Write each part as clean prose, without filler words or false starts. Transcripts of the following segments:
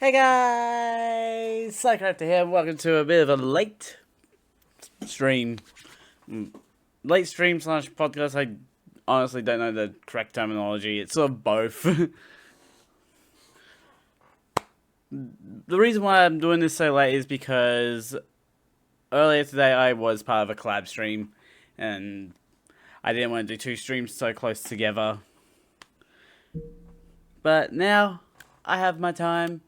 Hey guys, Psycrafter here. Welcome to a bit of a late stream. Late stream slash podcast. I honestly don't know the correct terminology. It's sort of both. The reason why I'm doing this so late is because earlier today I was part of a collab stream and I didn't want to do two streams so close together. But now I have my time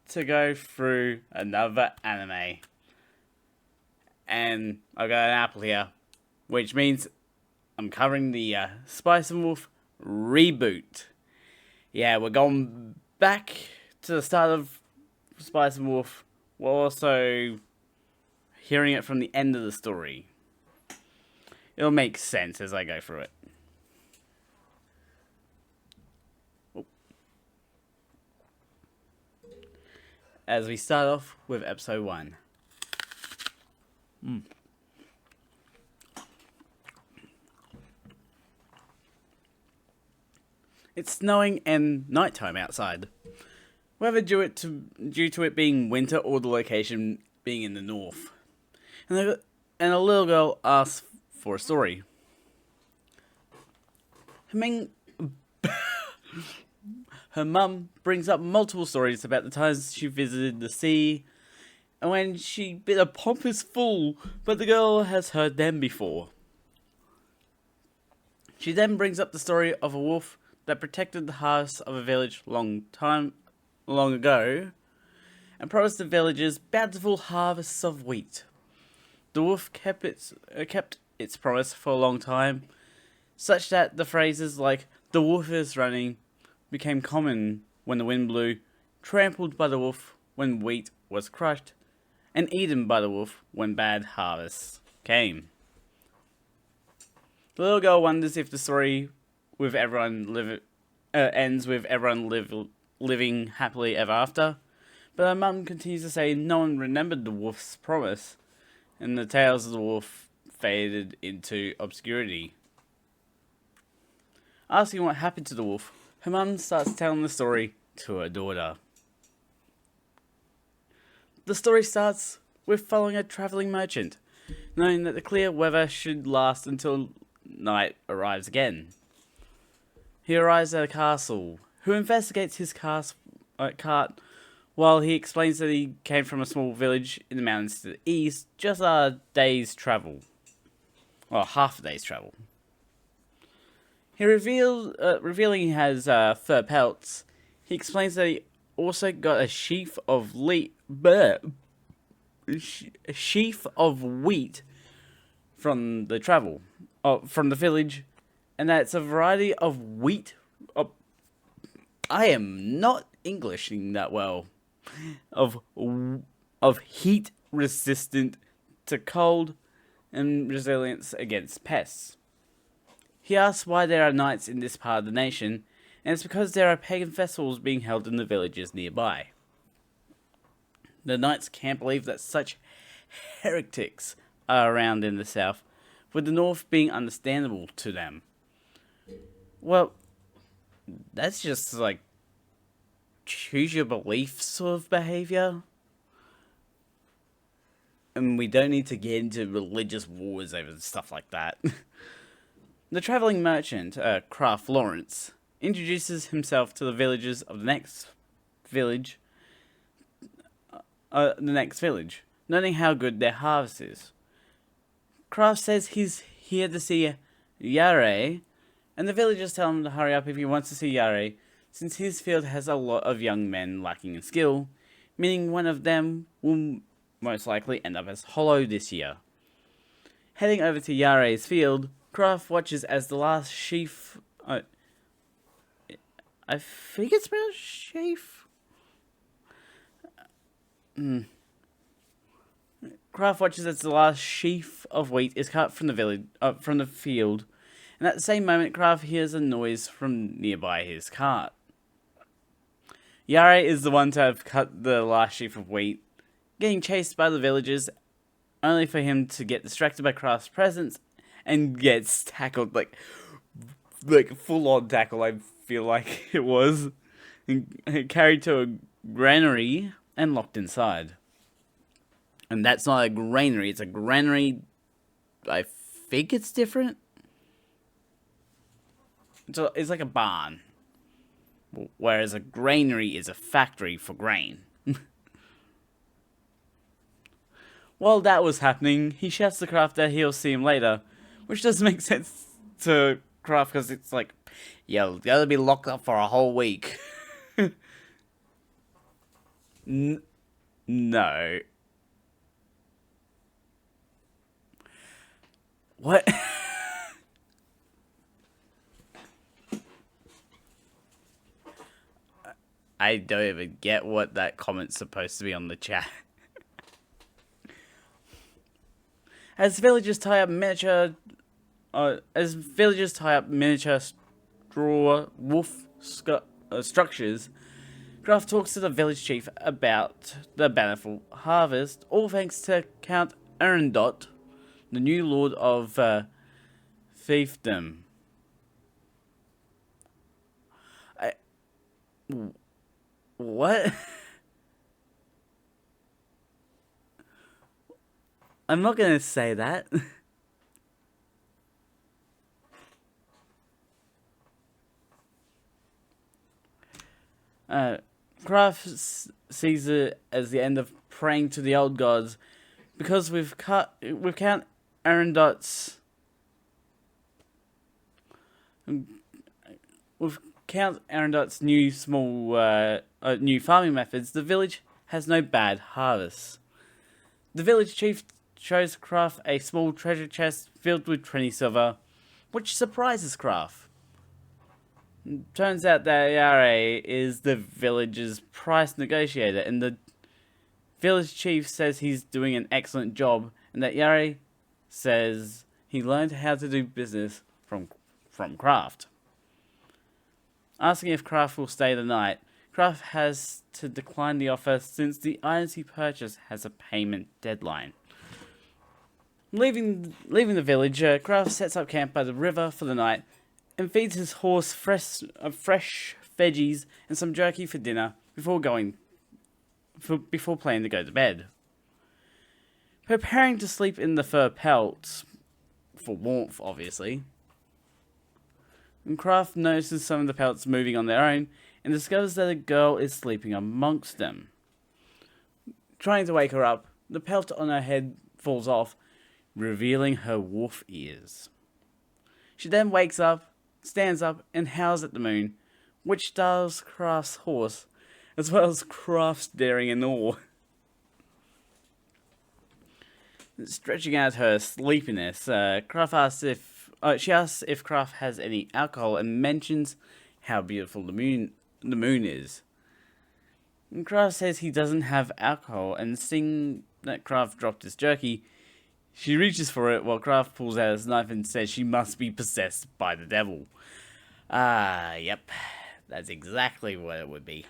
to go through another anime. And I've got an apple here, which means I'm covering the Spice and Wolf Reboot. Yeah, we're going back to the start of Spice and Wolf. We're also hearing it from the end of the story. It'll make sense as I go through it. As we start off with episode 1. It's snowing and nighttime outside. Whether due to it being winter or the location being in the north. And a little girl asks for a story. Her mum brings up multiple stories about the times she visited the sea, and when she bit a pompous fool, but the girl has heard them before. She then brings up the story of a wolf that protected the harvest of a village long ago, and promised the villagers bountiful harvests of wheat. The wolf kept its promise for a long time, such that the phrases like "the wolf is running" became common when the wind blew, trampled by the wolf when wheat was crushed, and eaten by the wolf when bad harvests came. The little girl wonders if the story with ends with everyone living happily ever after, but her mum continues to say no one remembered the wolf's promise, and the tales of the wolf faded into obscurity. Asking what happened to the wolf, her mum starts telling the story to her daughter. The story starts with following a travelling merchant, knowing that the clear weather should last until night arrives again. He arrives at a castle, who investigates his cart while he explains that he came from a small village in the mountains to the east, just a day's travel. Well, half a day's travel. He revealing he has fur pelts. He explains that he also got a sheaf of wheat from the village, and that it's a variety of wheat. I am not Englishing that well. Of heat resistant to cold and resilience against pests. He asks why there are knights in this part of the nation, and it's because there are pagan festivals being held in the villages nearby. The knights can't believe that such heretics are around in the south, with the north being understandable to them. Well, that's just like choose your belief sort of behavior. And we don't need to get into religious wars over stuff like that. The travelling merchant, Craft Lawrence, introduces himself to the villagers of the next village, noting how good their harvest is. Craft says he's here to see Yare, and the villagers tell him to hurry up if he wants to see Yare, since his field has a lot of young men lacking in skill, meaning one of them will most likely end up as hollow this year. Heading over to Yare's field, Craft watches as the last sheaf... I think it's pronounced sheaf? Craft watches as the last sheaf of wheat is cut from the field, and at the same moment Craft hears a noise from nearby his cart. Yare is the one to have cut the last sheaf of wheat, getting chased by the villagers, only for him to get distracted by Craft's presence and gets tackled, like full on tackle, I feel like it was, and carried to granary and locked inside. And that's not a granary, it's a granary. I think it's different. It's like a barn. Whereas a granary is a factory for grain. While that was happening, he shouts to Kraft that he'll see him later. Which doesn't make sense to Kraft because it's like, you'll gotta be locked up for a whole week. No. What? I don't even get what that comment's supposed to be on the chat. As villagers tie up miniature straw wolf structures, Graf talks to the village chief about the bountiful harvest, all thanks to Count Arundot, the new lord of fiefdom. What? I'm not gonna say that. Kraft sees it as the end of praying to the old gods, because with Count Arundot's new new farming methods, the village has no bad harvests. The village chief shows Kraft a small treasure chest filled with 20 silver, which surprises Kraft. Turns out that Yare is the village's price negotiator, and the village chief says he's doing an excellent job, and that Yare says he learned how to do business from Kraft. Asking if Kraft will stay the night, Kraft has to decline the offer since the items he purchased has a payment deadline. Leaving the village, Kraft sets up camp by the river for the night and feeds his horse fresh veggies and some jerky for dinner before planning to go to bed. Preparing to sleep in the fur pelts, for warmth obviously, and Kraft notices some of the pelts moving on their own and discovers that a girl is sleeping amongst them. Trying to wake her up, the pelt on her head falls off, revealing her wolf ears. She then wakes up, stands up, and howls at the moon, which startles Kraft's horse, as well as Kraft's daring and awe. Stretching out her sleepiness, Kraft asks if Kraft has any alcohol and mentions how beautiful the moon is. And Kraft says he doesn't have alcohol, and seeing that Kraft dropped his jerky, she reaches for it while Kraft pulls out his knife and says she must be possessed by the devil. Yep. That's exactly what it would be.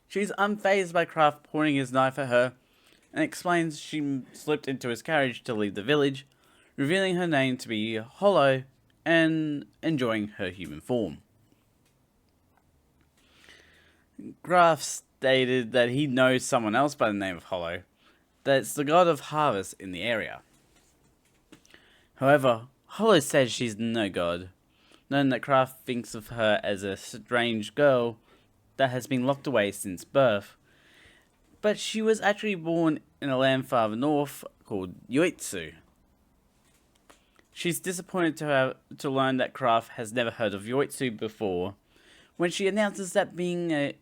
She's unfazed by Kraft pointing his knife at her, and explains she slipped into his carriage to leave the village, revealing her name to be Hollow and enjoying her human form. Kraft stated that he knows someone else by the name of Hollow, that's the god of harvest in the area. However, Hollow says she's no god, knowing that Kraft thinks of her as a strange girl that has been locked away since birth, but she was actually born in a land farther north called Yoitsu. She's disappointed to learn that Kraft has never heard of Yoitsu before, when she announces that taking a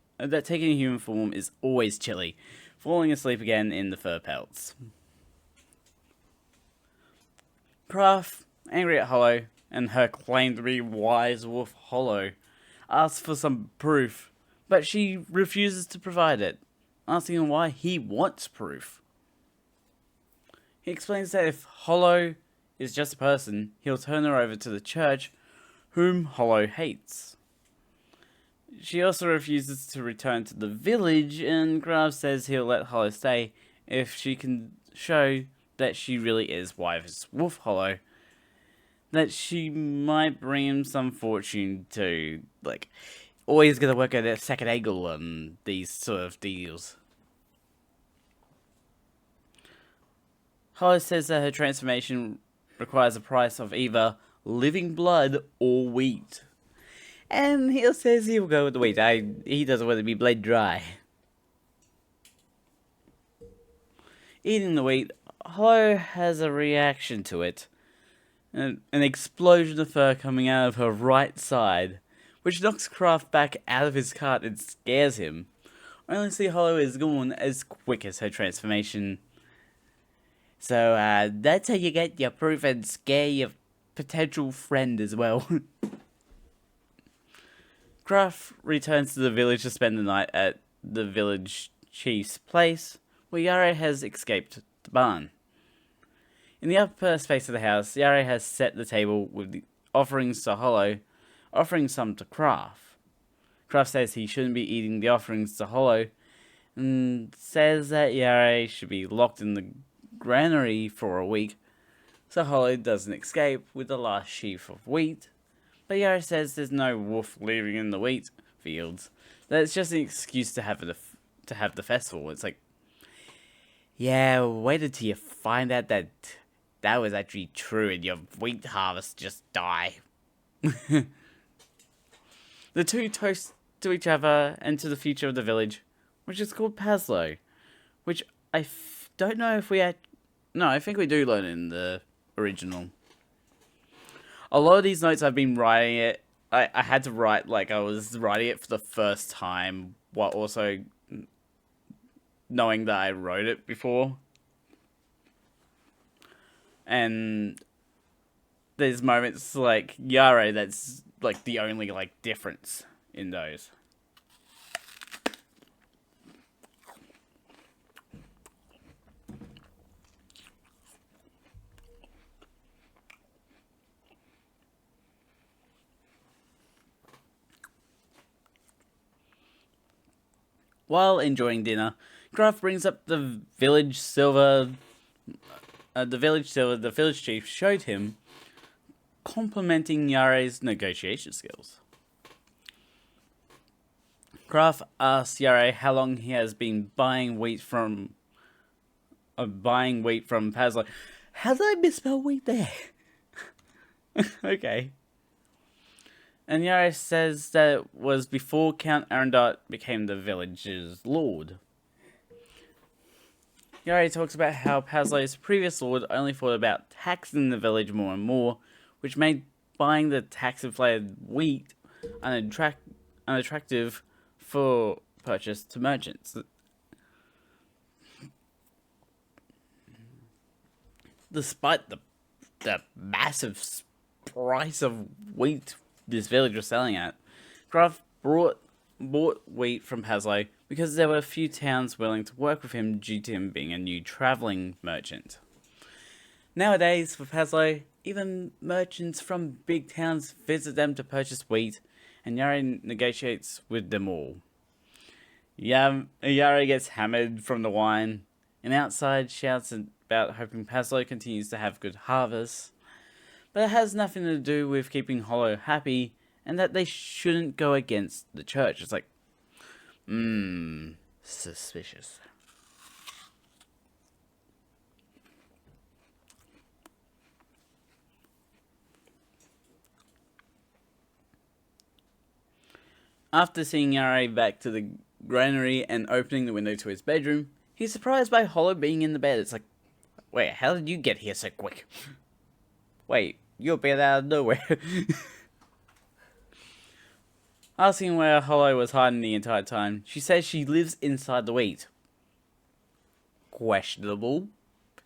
human form is always chilly, falling asleep again in the fur pelts. Kraft, angry at Hollow and her claim to be wise wolf Hollow, asks for some proof, but she refuses to provide it, asking him why he wants proof. He explains that if Hollow is just a person, he'll turn her over to the church, whom Hollow hates. She also refuses to return to the village, and Kraft says he'll let Hollow stay if she can show that she really is wise Wolf Hollow, that she might bring him some fortune to, like, always gonna work at a second angle on these sort of deals. Hollow says that her transformation requires a price of either living blood or wheat. And he says he'll go with the wheat. He doesn't want to be bled dry. Eating the wheat, Hollow has a reaction to it. An explosion of fur coming out of her right side, which knocks Kraft back out of his cart and scares him. Only see Hollow is gone as quick as her transformation. So, that's how you get your proof and scare your potential friend as well. Kraft returns to the village to spend the night at the village chief's place, where Yare has escaped the barn. In the upper space of the house, Yare has set the table with the offerings to Hollow, offering some to Kraft. Kraft says he shouldn't be eating the offerings to Hollow, and says that Yare should be locked in the granary for a week, so Hollow doesn't escape with the last sheaf of wheat. But Yare says there's no wolf living in the wheat fields, that it's just an excuse to have the festival. It's like, yeah, wait until you find out that was actually true and your wheat harvest just die. The two toast to each other and to the future of the village, which is called Paslow, which I don't know if we had. No, I think we do learn in the original. A lot of these notes I've been writing it. I had to write like I was writing it for the first time, while also knowing that I wrote it before. And there's moments like Yare that's like the only like difference in those. While enjoying dinner, Kraft brings up the village silver. The village chief showed him, complimenting Yare's negotiation skills. Kraft asks Yare how long he has been buying wheat from Paslow. How did I misspell wheat there? Okay. And Yare says that it was before Count Arendot became the village's lord. Yare talks about how Paslow's previous lord only thought about taxing the village more and more, which made buying the tax-inflated wheat unattractive for purchase to merchants. Despite the massive price of wheat this village was selling at, Kraft bought wheat from Paslow because there were a few towns willing to work with him due to him being a new travelling merchant. Nowadays, for Paslow, even merchants from big towns visit them to purchase wheat, and Yare negotiates with them all. Yare gets hammered from the wine, and outside shouts about hoping Paslow continues to have good harvests, but it has nothing to do with keeping Hollow happy, and that they shouldn't go against the church. It's like, suspicious. After seeing Yare back to the granary and opening the window to his bedroom, he's surprised by Hollow being in the bed. It's like, wait, how did you get here so quick? Wait, you appeared out of nowhere. Asking where Hollow was hiding the entire time, she says she lives inside the wheat. Questionable.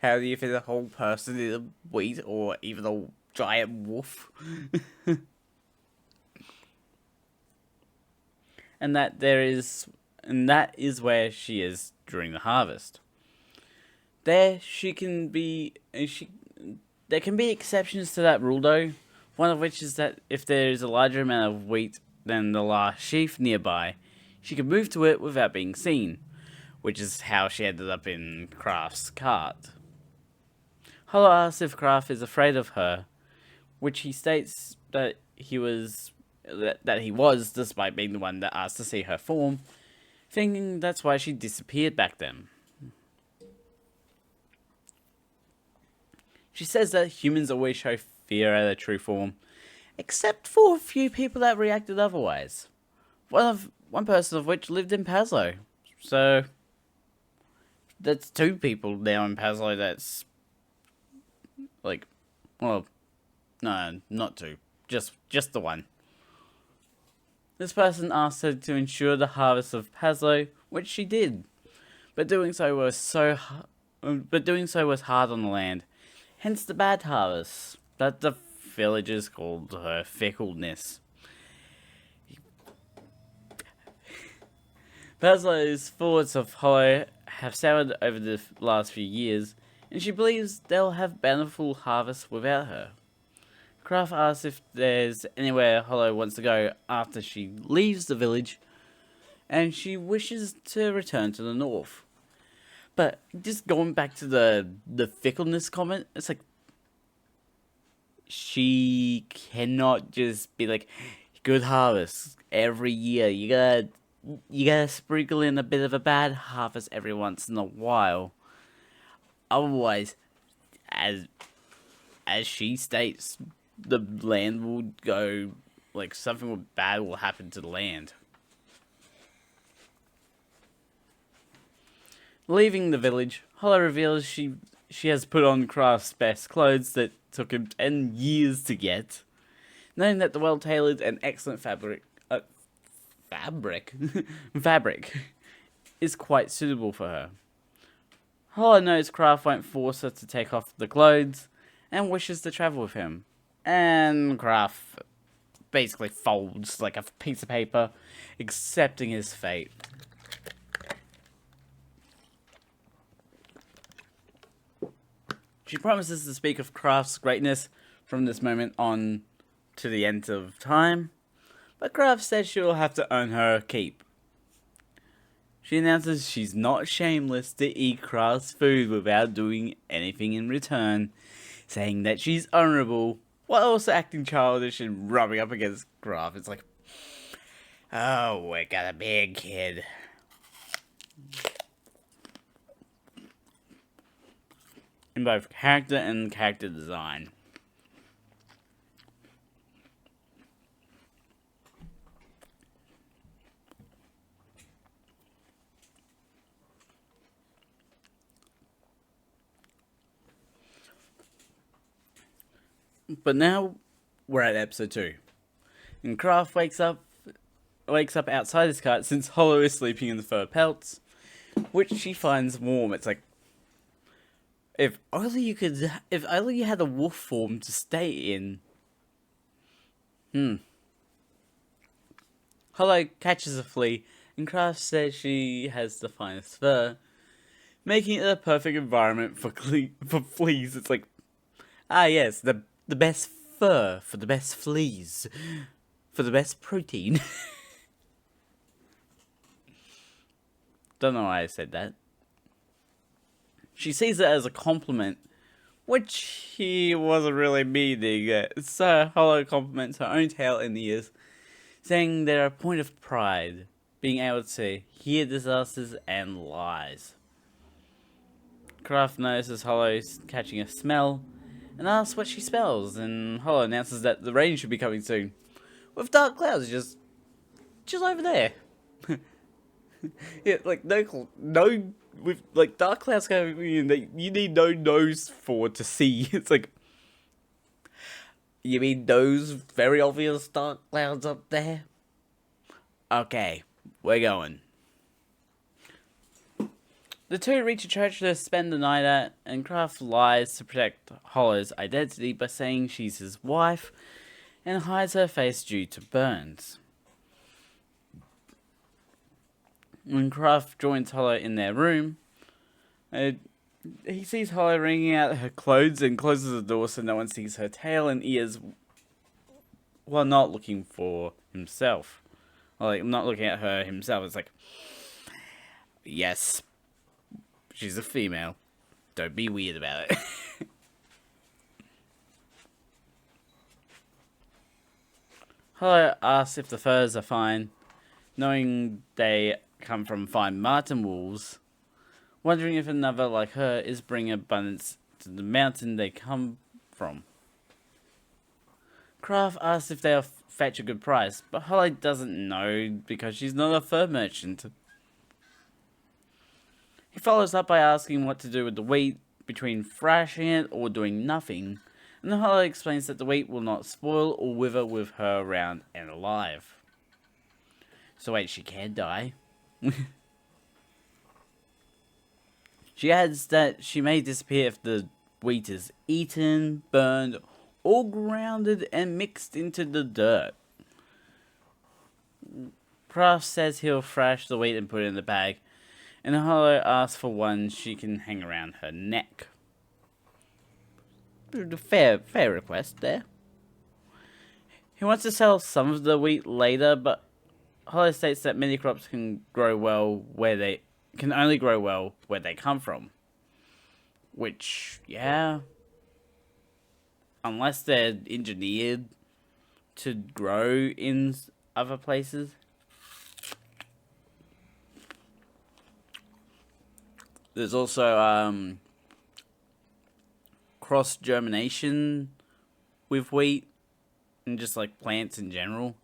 How do you fit a whole person in a wheat, or even a giant wolf? and that is where she is during the harvest. There can be exceptions to that rule though, one of which is that if there is a larger amount of wheat than the last sheaf nearby, she can move to it without being seen, which is how she ended up in Kraft's cart. Hollow asks if Kraft is afraid of her, which he states that he was, despite being the one that asked to see her form, thinking that's why she disappeared back then. She says that humans always show fear at their true form, except for a few people that reacted otherwise. One person of which lived in Paslo. So that's 2 people now in Paslo that's like, well, no, not 2. Just the one. This person asked her to ensure the harvest of Paslo, which she did. But doing so was hard on the land. Hence the bad harvest that the villagers called her fickleness. Paslo's thoughts of Hollow have soured over the last few years, and she believes they'll have bountiful harvests without her. Kraft asks if there's anywhere Hollow wants to go after she leaves the village, and she wishes to return to the north. But just going back to the fickleness comment, it's like she cannot just be like, good harvest every year. You gotta sprinkle in a bit of a bad harvest every once in a while. Otherwise, as she states, the land will go, like, something bad will happen to the land. Leaving the village, Hollow reveals she has put on Kraft's best clothes that took him 10 years to get, knowing that the well-tailored and excellent fabric is quite suitable for her. Hollow knows Kraft won't force her to take off the clothes and wishes to travel with him. And Kraft basically folds like a piece of paper, accepting his fate. She promises to speak of Kraft's greatness from this moment on to the end of time, but Kraft says she'll have to earn her keep. She announces she's not shameless to eat Kraft's food without doing anything in return, saying that she's honourable, while also acting childish and rubbing up against Kraft. It's like, oh, we got a big kid. In both character and character design. But now we're at episode 2. And Kraft wakes up outside his cart since Hollow is sleeping in the fur pelts, which she finds warm. It's like, if only you had a wolf form to stay in. Hollow catches a flea, and Kraft says she has the finest fur, making it a perfect environment for fleas. It's like, yes, the best fur for the best fleas, for the best protein. Don't know why I said that. She sees it as a compliment, which he wasn't really meaning. So Hollow compliments her own tail and ears, saying they're a point of pride, being able to hear disasters and lies. Kraft notices Hollow's catching a smell, and asks what she smells, and Hollow announces that the rain should be coming soon, with dark clouds just over there. Yeah, like no, with like dark clouds coming in, you need no nose for to see. It's like, you mean those very obvious dark clouds up there? Okay, we're going. The two reach a church to spend the night at, and Kraft lies to protect Hollow's identity by saying she's his wife, and hides her face due to burns. When Kraft joins Hollow in their room, he sees Hollow wringing out her clothes and closes the door so no one sees her tail and ears while not looking for himself. Like, not looking at her himself. It's like, yes, she's a female. Don't be weird about it. Hollow asks if the furs are fine, knowing they come from fine marten wolves, wondering if another like her is bringing abundance to the mountain they come from. Kraft asks if they'll fetch a good price, but Holly doesn't know because she's not a fur merchant. He follows up by asking what to do with the wheat, between thrashing it or doing nothing, and Holly explains that the wheat will not spoil or wither with her around and alive. So wait, she can die? She adds that she may disappear if the wheat is eaten, burned, or grounded and mixed into the dirt. Kraft says he'll thrash the wheat and put it in the bag, and Hollow asks for one she can hang around her neck. Fair request there. He wants to sell some of the wheat later, but Hollow states that many crops can grow well where they can only grow well where they come from. Which, yeah, unless they're engineered to grow in other places. There's also cross germination with wheat and just like plants in general.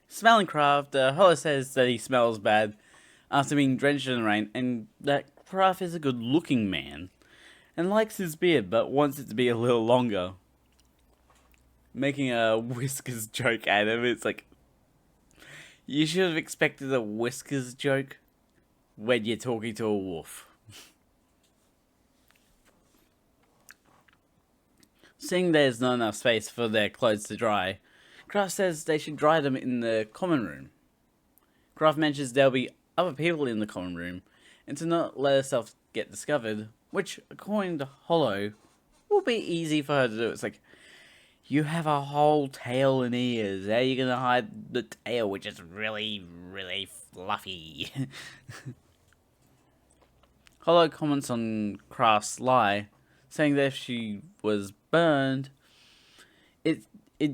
Smelling Kraft, Hollow says that he smells bad after being drenched in the rain, and that Kraft is a good looking man and likes his beard but wants it to be a little longer. Making a whiskers joke at him, it's like, you should have expected a whiskers joke when you're talking to a wolf. Seeing there's not enough space for their clothes to dry, Kraft says they should dry them in the common room. Kraft mentions there'll be other people in the common room, and to not let herself get discovered, which, according to Hollow, will be easy for her to do. It's like, you have a whole tail and ears. How are you going to hide the tail, which is really, really fluffy? Hollow comments on Kraft's lie, saying that if she was burned, it'd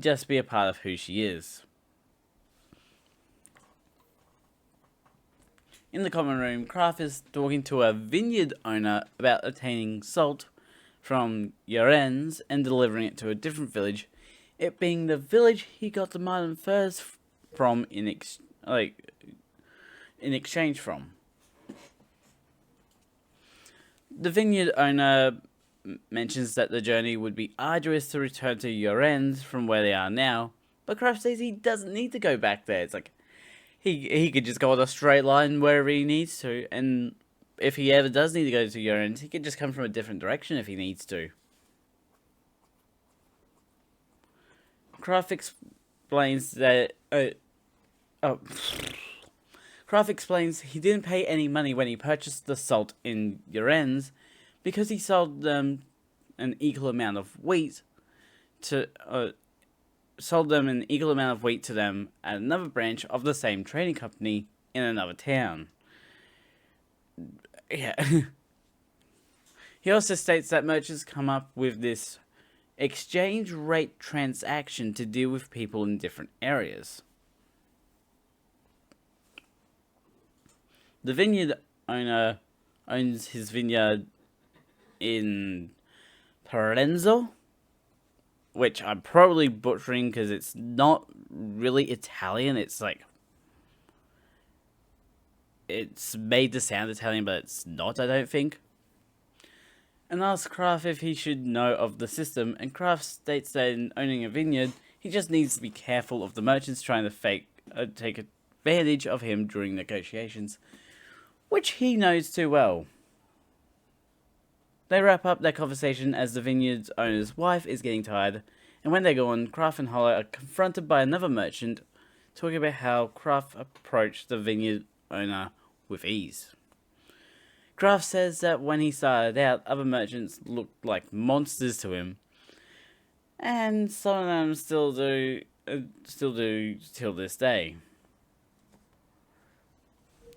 just be a part of who she is. In the common room, Kraft is talking to a vineyard owner about obtaining salt from Yorens and delivering it to a different village, it being the village he got the marten furs from in exchange from. The vineyard owner mentions that the journey would be arduous to return to Yorens from where they are now, but Kraft says he doesn't need to go back there. It's like, he could just go on a straight line wherever he needs to, and if he ever does need to go to Yorens, he could just come from a different direction if he needs to. Kraft explains that Kraft explains he didn't pay any money when he purchased the salt in Yorens because he sold them an equal amount of wheat to them at another branch of the same trading company in another town. Yeah. He also states that merchants come up with this exchange rate transaction to deal with people in different areas. The vineyard owner owns his vineyard in Parenzo, which I'm probably butchering because it's not really Italian. It's like, it's made to sound Italian, but it's not, I don't think. And asks Kraft if he should know of the system, and Kraft states that in owning a vineyard, he just needs to be careful of the merchants trying to take advantage of him during negotiations, which he knows too well. They wrap up their conversation as the vineyard owner's wife is getting tired, and when they go on, Kraft and Hollow are confronted by another merchant talking about how Kraft approached the vineyard owner with ease. Kraft says that when he started out, other merchants looked like monsters to him, and some of them still do till this day.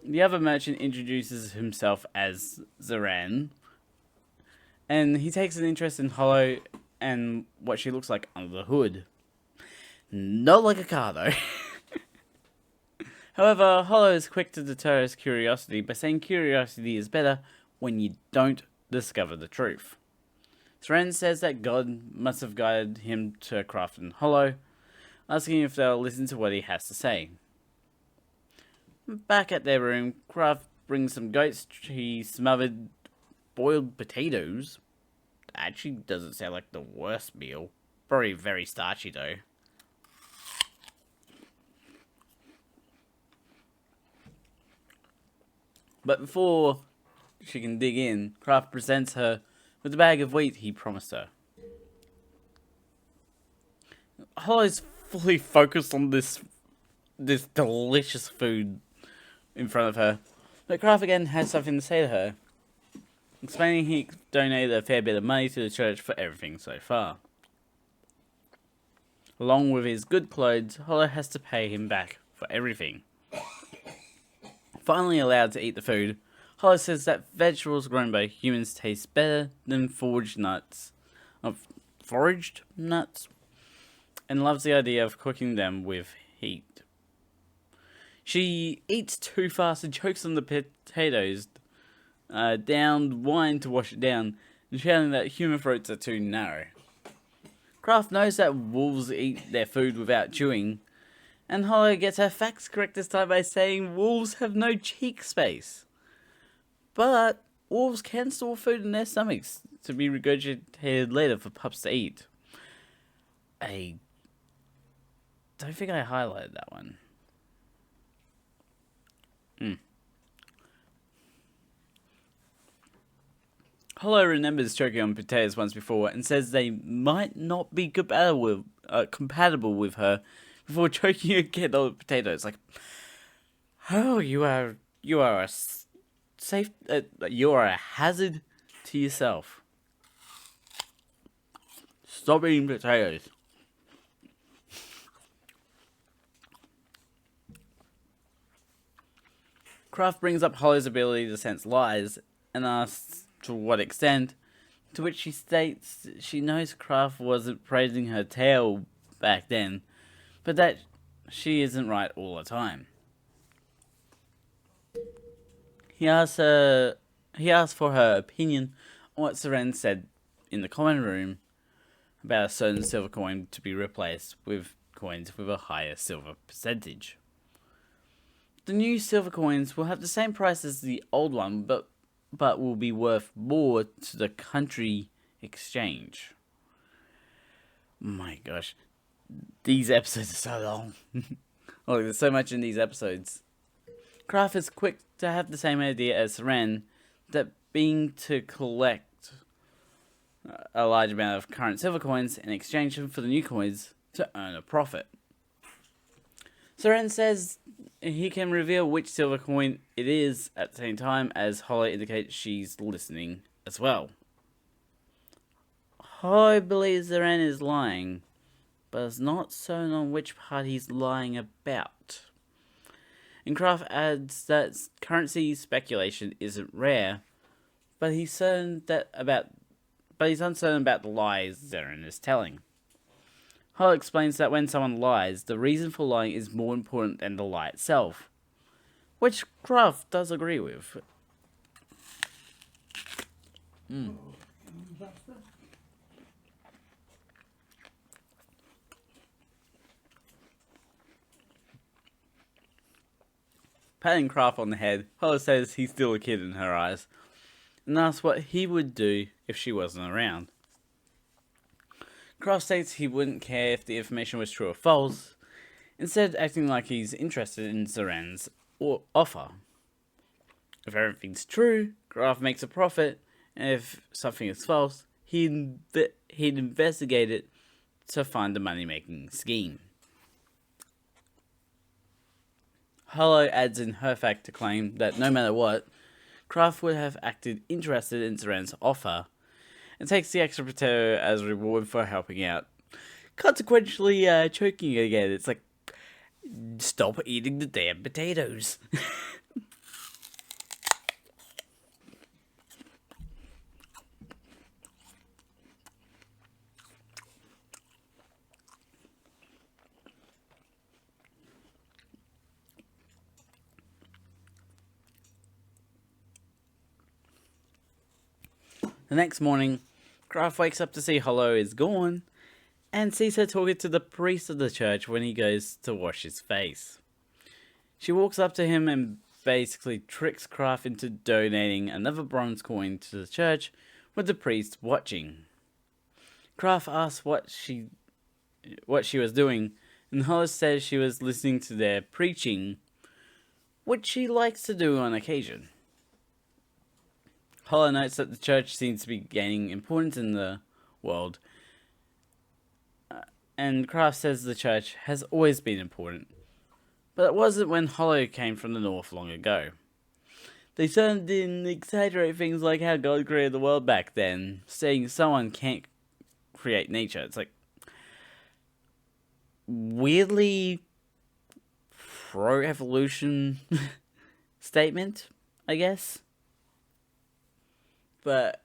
The other merchant introduces himself as Zoran, and he takes an interest in Hollow and what she looks like under the hood. Not like a car, though. However, Hollow is quick to deter his curiosity by saying curiosity is better when you don't discover the truth. Zoran says that God must have guided him to Craft and Hollow, asking if they'll listen to what he has to say. Back at their room, Craft brings some goat's cheese smothered boiled potatoes. Actually doesn't sound like the worst meal. Probably very starchy though. But before she can dig in, Craft presents her with the bag of wheat he promised her. Hollow's fully focused on this delicious food in front of her, but Craft again has something to say to her, explaining he donated a fair bit of money to the church for everything so far. Along with his good clothes, Hollow has to pay him back for everything. Finally allowed to eat the food, Hollow says that vegetables grown by humans taste better than foraged nuts, and loves the idea of cooking them with heat. She eats too fast and chokes on the potatoes, downed wine to wash it down, and shouting that human throats are too narrow. Craft knows that wolves eat their food without chewing, and Hollow gets her facts correct this time by saying wolves have no cheek space. But wolves can store food in their stomachs to be regurgitated later for pups to eat. I don't think I highlighted that one. Hollow remembers choking on potatoes once before and says they might not be compatible with her before choking again on potatoes. Like, oh, you are a hazard to yourself. Stop eating potatoes. Craft brings up Hollow's ability to sense lies and asks to what extent, to which she states she knows Craft wasn't praising her tail back then, but that she isn't right all the time. He asks for her opinion on what Zoran said in the common room about a certain silver coin to be replaced with coins with a higher silver percentage. The new silver coins will have the same price as the old one, but will be worth more to the country exchange. My gosh, these episodes are so long. Oh, there's so much in these episodes. Craft is quick to have the same idea as Zoran, that being to collect a large amount of current silver coins in exchange for the new coins to earn a profit. Zoran says he can reveal which silver coin it is at the same time as Hollow indicates she's listening as well. Hollow believes Zoran is lying, but is not certain on which part he's lying about. And Craft adds that currency speculation isn't rare, but he's uncertain about the lies Zoran is telling. Hollow explains that when someone lies, the reason for lying is more important than the lie itself, which Craft does agree with. Patting Craft on the head, Hollow says he's still a kid in her eyes, and asks what he would do if she wasn't around. Craft states he wouldn't care if the information was true or false, instead acting like he's interested in Zoran's offer. If everything's true, Craft makes a profit, and if something is false, he'd investigate it to find the money-making scheme. Hollow adds in her fact to claim that no matter what, Craft would have acted interested in Zoran's offer, and takes the extra potato as a reward for helping out. consequentially choking again. It's like, stop eating the damn potatoes. The next morning, Graf wakes up to see Hollow is gone and sees her talking to the priest of the church when he goes to wash his face. She walks up to him and basically tricks Graf into donating another bronze coin to the church with the priest watching. Graf asks what she was doing, and Hollow says she was listening to their preaching, which she likes to do on occasion. Hollow notes that the church seems to be gaining importance in the world, and Graf says the church has always been important, but it wasn't when Hollow came from the north long ago. They turned in exaggerate things like how God created the world back then, saying someone can't create nature. It's like weirdly pro-evolution statement, I guess. But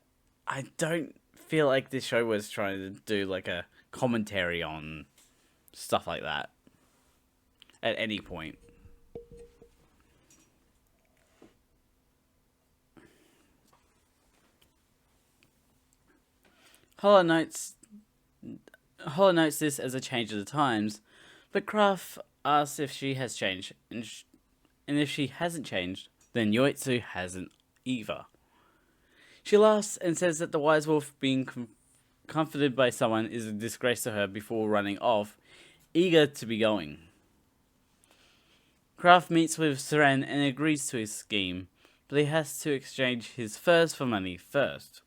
I don't feel like this show was trying to do like a commentary on stuff like that at any point. Hollow notes this as a change of the times, but Graf asks if she has changed, and if she hasn't changed, then Yoitsu hasn't either. She laughs and says that the wise wolf being comforted by someone is a disgrace to her before running off, eager to be going. Graf meets with Seren and agrees to his scheme, but he has to exchange his furs for money first.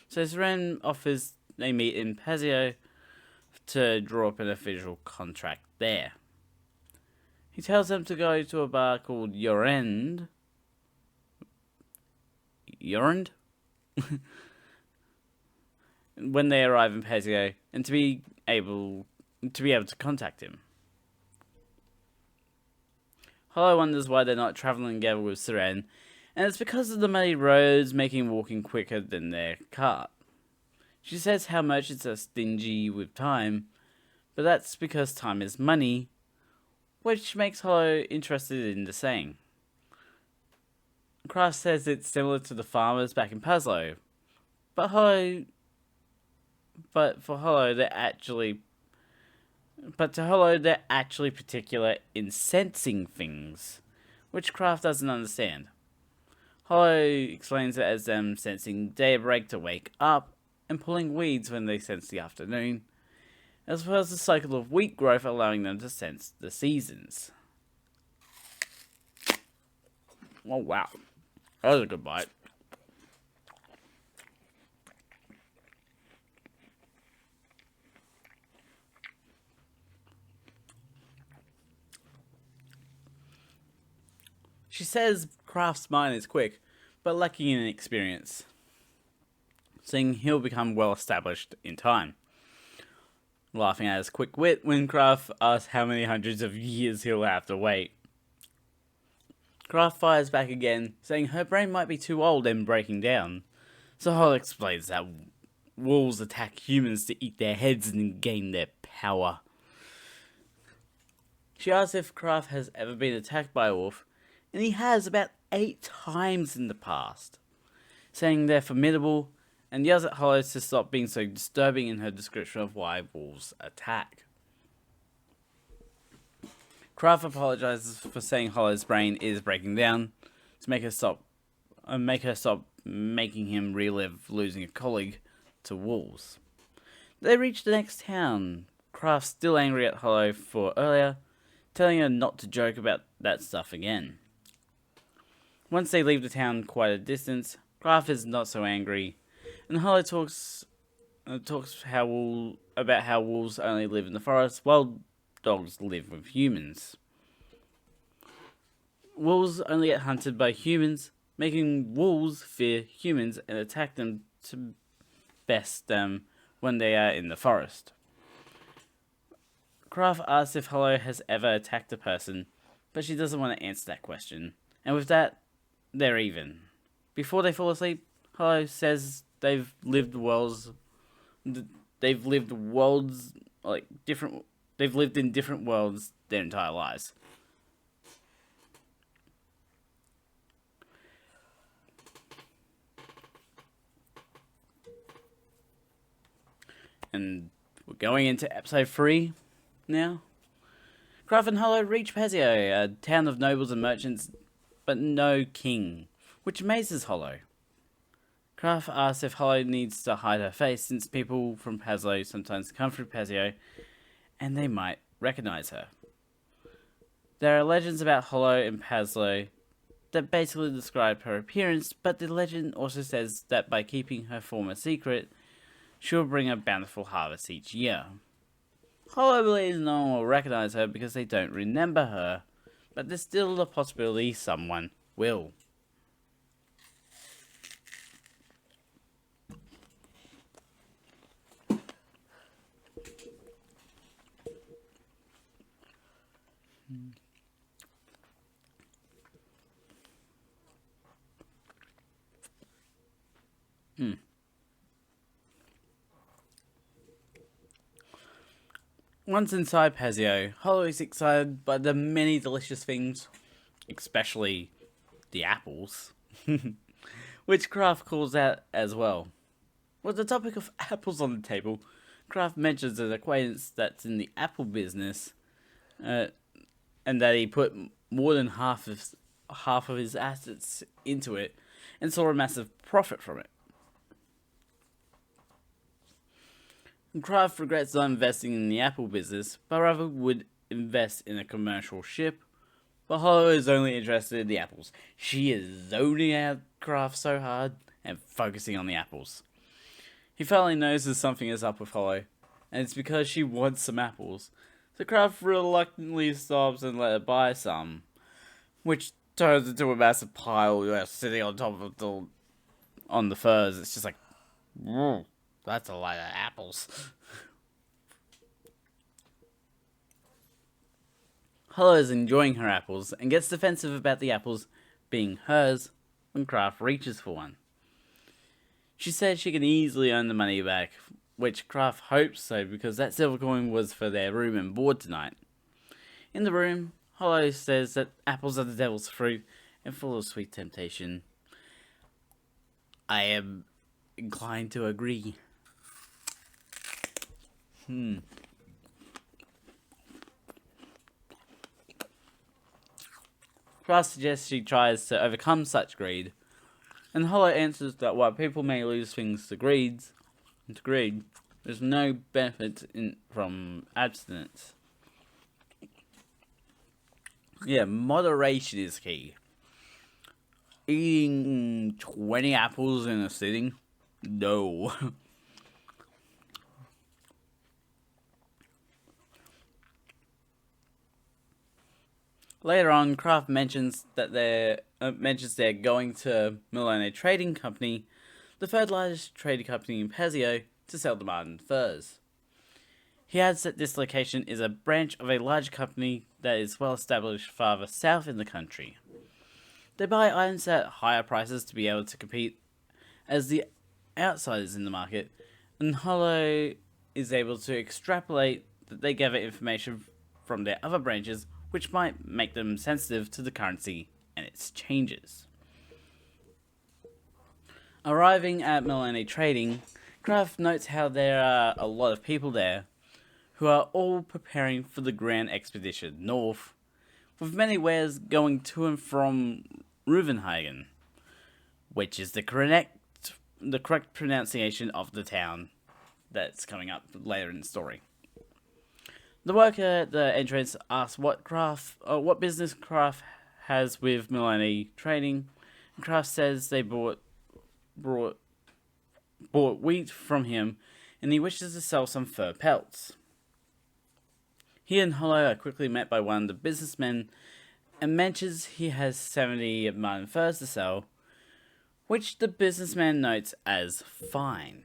So Seren offers they meet in Pazio to draw up an official contract there. He tells them to go to a bar called Yorend. When they arrive in Pazio, and to be able to contact him. Hollow wonders why they're not traveling together with Seren, and it's because of the muddy roads making walking quicker than their cart. She says how merchants are stingy with time, but that's because time is money, which makes Hollow interested in the saying. Graf says it's similar to the farmers back in Pazlo, but to Hollow they're actually particular in sensing things, which Graf doesn't understand. Hollow explains it as them sensing daybreak to wake up and pulling weeds when they sense the afternoon, as well as the cycle of wheat growth allowing them to sense the seasons. Oh wow, that was a good bite. She says Graf's mind is quick, but lacking in experience, saying he'll become well established in time. Laughing at his quick wit when Graf asks how many hundreds of years he'll have to wait. Graf fires back again, saying her brain might be too old and breaking down. So Hollow explains that wolves attack humans to eat their heads and gain their power. She asks if Graf has ever been attacked by a wolf, and he has about 8 times in the past, saying they're formidable, and yells at Hollow to stop being so disturbing in her description of why wolves attack. Graf apologizes for saying Hollow's brain is breaking down to make her stop making him relive losing a colleague to wolves. They reach the next town. Graf's still angry at Hollow for earlier, telling her not to joke about that stuff again. Once they leave the town quite a distance, Graf is not so angry, and Hollow talks about how wolves only live in the forest while dogs live with humans. Wolves only get hunted by humans, making wolves fear humans and attack them to best them when they are in the forest. Kraft asks if Hollow has ever attacked a person, but she doesn't want to answer that question. And with that, they're even. Before they fall asleep, Hollow says they've lived worlds like different. They've lived in different worlds their entire lives. And we're going into episode 3 now. Kraft and Hollow reach Pezio, a town of nobles and merchants, but no king, which amazes Hollow. Kraft asks if Hollow needs to hide her face since people from Pezio sometimes come through Pezio and they might recognize her. There are legends about Hollow and Pezio that basically describe her appearance, but the legend also says that by keeping her form a secret, she'll bring a bountiful harvest each year. Hollow believes no one will recognize her because they don't remember her, but there's still the possibility someone will. Once inside Pezio, Hollow is excited by the many delicious things, especially the apples, which Kraft calls out as well. With the topic of apples on the table, Kraft mentions an acquaintance that's in the apple business, and that he put more than half of his assets into it, and saw a massive profit from it. Kraft regrets not investing in the Apple business, but rather would invest in a commercial ship. But Hollow is only interested in the apples. She is zoning out Kraft so hard and focusing on the apples. He finally notices something is up with Hollow, and it's because she wants some apples. So Kraft reluctantly stops and let her buy some, which turns into a massive pile sitting on top of the furs. It's just like, whoa. That's a lot of apples. Hollow is enjoying her apples and gets defensive about the apples being hers when Kraft reaches for one. She says she can easily earn the money back, which Kraft hopes so because that silver coin was for their room and board tonight. In the room, Hollow says that apples are the devil's fruit and full of sweet temptation. I am inclined to agree. Kraft suggests she tries to overcome such greed, and Hollow answers that while people may lose things to greed, there's no benefit from abstinence. Yeah, moderation is key. Eating 20 apples in a sitting? No. Later on, Kraft mentions that they're going to Milone Trading Company, the third largest trading company in Pezio, to sell the Martin furs. He adds that this location is a branch of a large company that is well established farther south in the country. They buy items at higher prices to be able to compete as the outsiders in the market, and Hollow is able to extrapolate that they gather information from their other branches which might make them sensitive to the currency and its changes. Arriving at Milone Trading, Kraft notes how there are a lot of people there who are all preparing for the grand expedition north, with many wares going to and from Ruvenhagen, which is the correct pronunciation of the town that's coming up later in the story. The worker at the entrance asks what business Kraft has with Milone Trading, and Kraft says they bought wheat from him, and he wishes to sell some fur pelts. He and Hollow are quickly met by one of the businessmen, and mentions he has 70 Martin furs to sell, which the businessman notes as fine.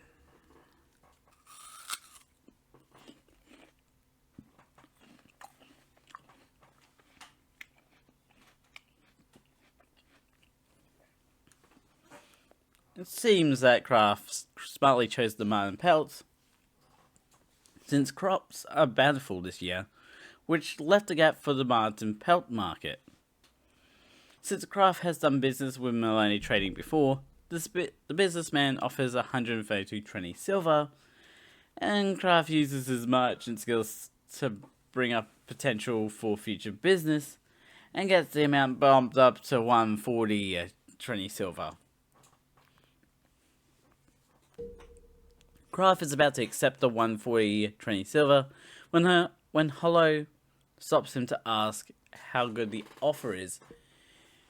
It seems that Kraft smartly chose the marten pelts, since crops are bountiful this year, which left a gap for the marten pelt market. Since Kraft has done business with Maloney Trading before, the businessman offers 132 Trini silver, and Kraft uses his merchant skills to bring up potential for future business, and gets the amount bumped up to 140 Trini silver. Kraft is about to accept the 140 Trini silver when Hollow stops him to ask how good the offer is.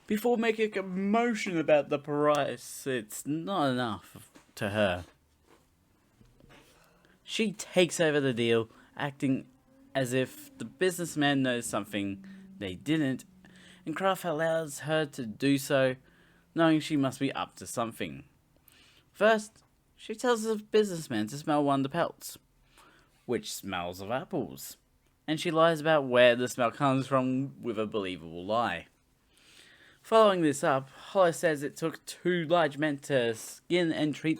Before making a commotion about the price, it's not enough to her. She takes over the deal, acting as if the businessman knows something they didn't, and Kraft allows her to do so, knowing she must be up to something. First, she tells the businessman to smell one of the pelts, which smells of apples, and she lies about where the smell comes from with a believable lie. Following this up, Hollow says it took 2 large men to skin and treat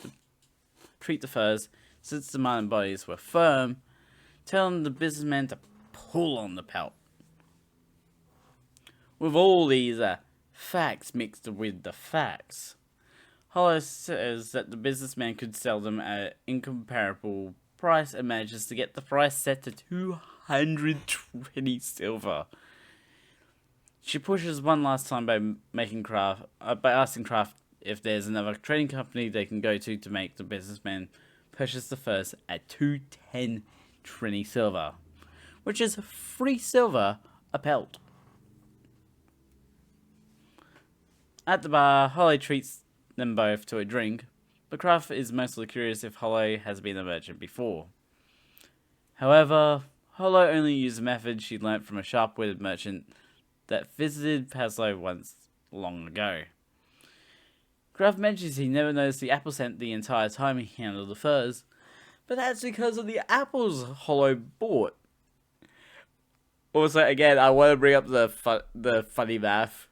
the furs, since the marten bodies were firm, telling the businessman to pull on the pelt. With all these facts mixed with the facts, Hollow says that the businessman could sell them at an incomparable price and manages to get the price set to 220 silver. She pushes one last time by asking Kraft if there's another trading company they can go to make the businessman purchase the furs at 210 Trini silver, which is 3 silver a pelt. At the bar, Hollow treats them both to a drink, but Kraft is mostly curious if Hollow has been a merchant before. However, Hollow only used a method she learnt from a sharp-witted merchant that visited Paslow once long ago. Kraft mentions he never noticed the apple scent the entire time he handled the furs, but that's because of the apples Hollow bought. Also, again, I want to bring up the funny math.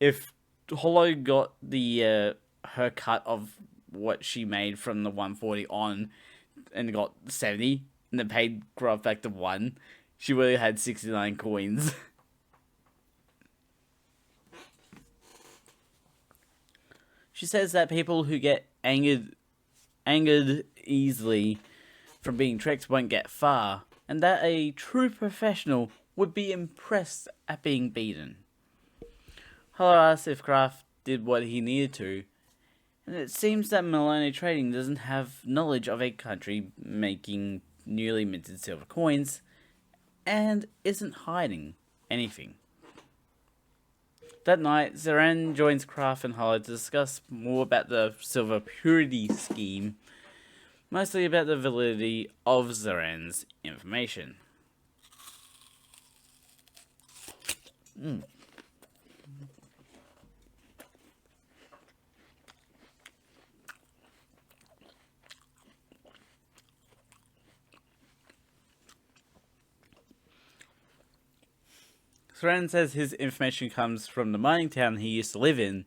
If Hollow got the her cut of what she made from the 140 on and got 70, and then paid Kraft back the 1, she would have had 69 coins. She says that people who get angered easily from being tricked won't get far, and that a true professional would be impressed at being beaten. Hollow asks if Kraft did what he needed to, and it seems that Maloney Trading doesn't have knowledge of a country making newly minted silver coins, and isn't hiding anything. That night, Zoran joins Kraft and Hollow to discuss more about the silver purity scheme, mostly about the validity of Zoran's information. Zoran says his information comes from the mining town he used to live in,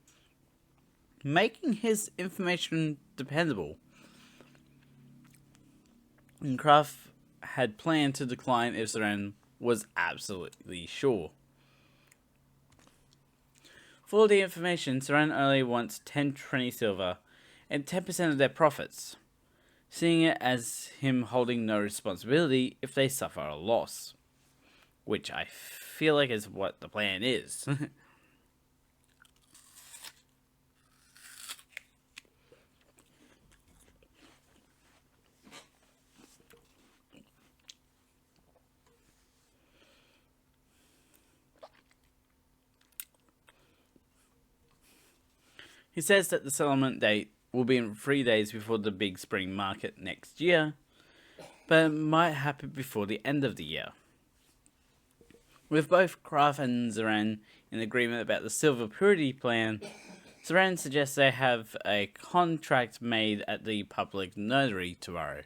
making his information dependable. And Kraft had planned to decline if Zoran was absolutely sure. For the information, Zoran only wants 10 Trini silver and 10% of their profits, seeing it as him holding no responsibility if they suffer a loss, which I feel like is what the plan is. He says that the settlement date will be in 3 days before the big spring market next year, but it might happen before the end of the year. With both Kraft and Zoran in agreement about the silver purity plan, Zoran suggests they have a contract made at the public notary tomorrow.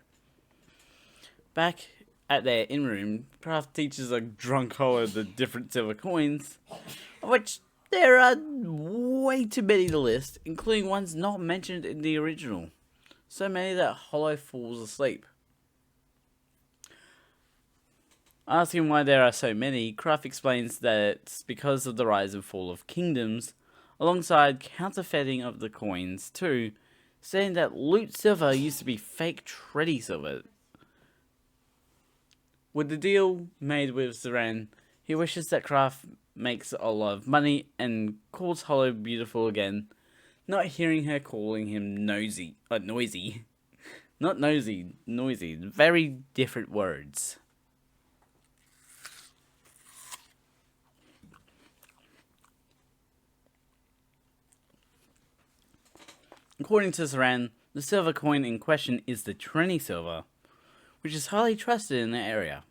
Back at their in-room, Kraft teaches a drunk Hollow the different silver coins, which There are way too many to list, including ones not mentioned in the original. So many that Hollow falls asleep. Asking why there are so many, Kraft explains that it's because of the rise and fall of kingdoms, alongside counterfeiting of the coins too, saying that loot silver used to be fake tready silver. With the deal made with Zoran, he wishes that Kraft makes a lot of money and calls Hollow beautiful again, not hearing her calling him noisy. Not nosy, noisy. Very different words. According to Saran, the silver coin in question is the Trini silver, which is highly trusted in the area.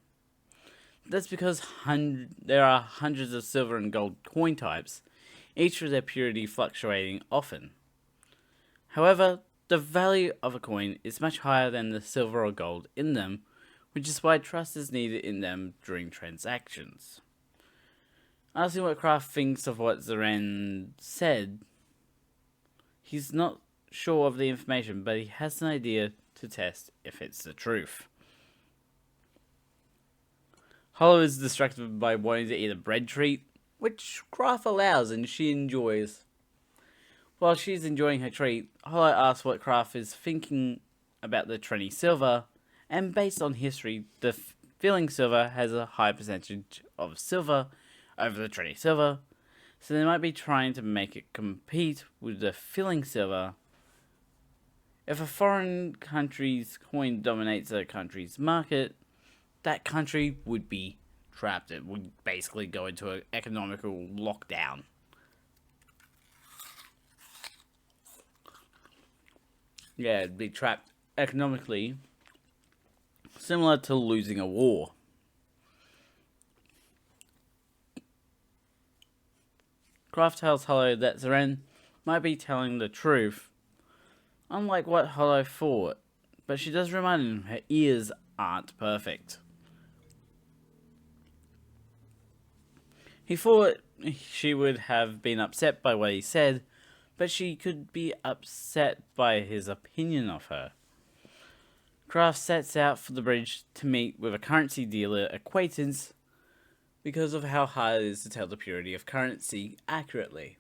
That's because there are hundreds of silver and gold coin types, each with their purity fluctuating often. However, the value of a coin is much higher than the silver or gold in them, which is why trust is needed in them during transactions. Asking what Kraft thinks of what Zoran said, he's not sure of the information, but he has an idea to test if it's the truth. Hollow is distracted by wanting to eat a bread treat, which Kraft allows and she enjoys. While she's enjoying her treat, Hollow asks what Kraft is thinking about the Trini silver, and based on history, the filling silver has a high percentage of silver over the Trini silver, so they might be trying to make it compete with the filling silver. If a foreign country's coin dominates a country's market, that country would be trapped. It would basically go into an economical lockdown. Yeah, it'd be trapped economically, similar to losing a war. Kraft tells Hollow that Zoran might be telling the truth, unlike what Hollow thought, but she does remind him her ears aren't perfect. He thought she would have been upset by what he said, but she could be upset by his opinion of her. Kraft sets out for the bridge to meet with a currency dealer acquaintance because of how hard it is to tell the purity of currency accurately.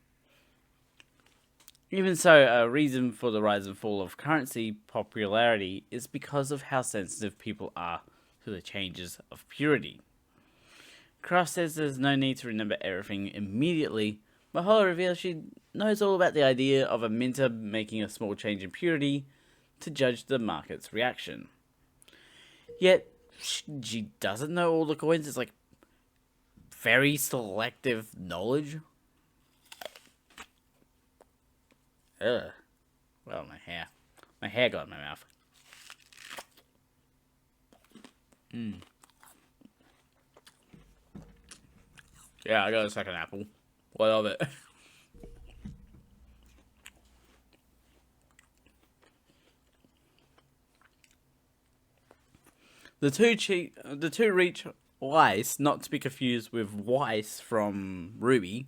Even so, a reason for the rise and fall of currency popularity is because of how sensitive people are to the changes of purity. Kraft says there's no need to remember everything immediately, but Hollow reveals she knows all about the idea of a minter making a small change in purity to judge the market's reaction. Yet, she doesn't know all the coins. It's like very selective knowledge. Ugh. Well, my hair. My hair got in my mouth. Yeah, I got a second apple. I love it. The two reach Weiss, not to be confused with Weiss from Ruby,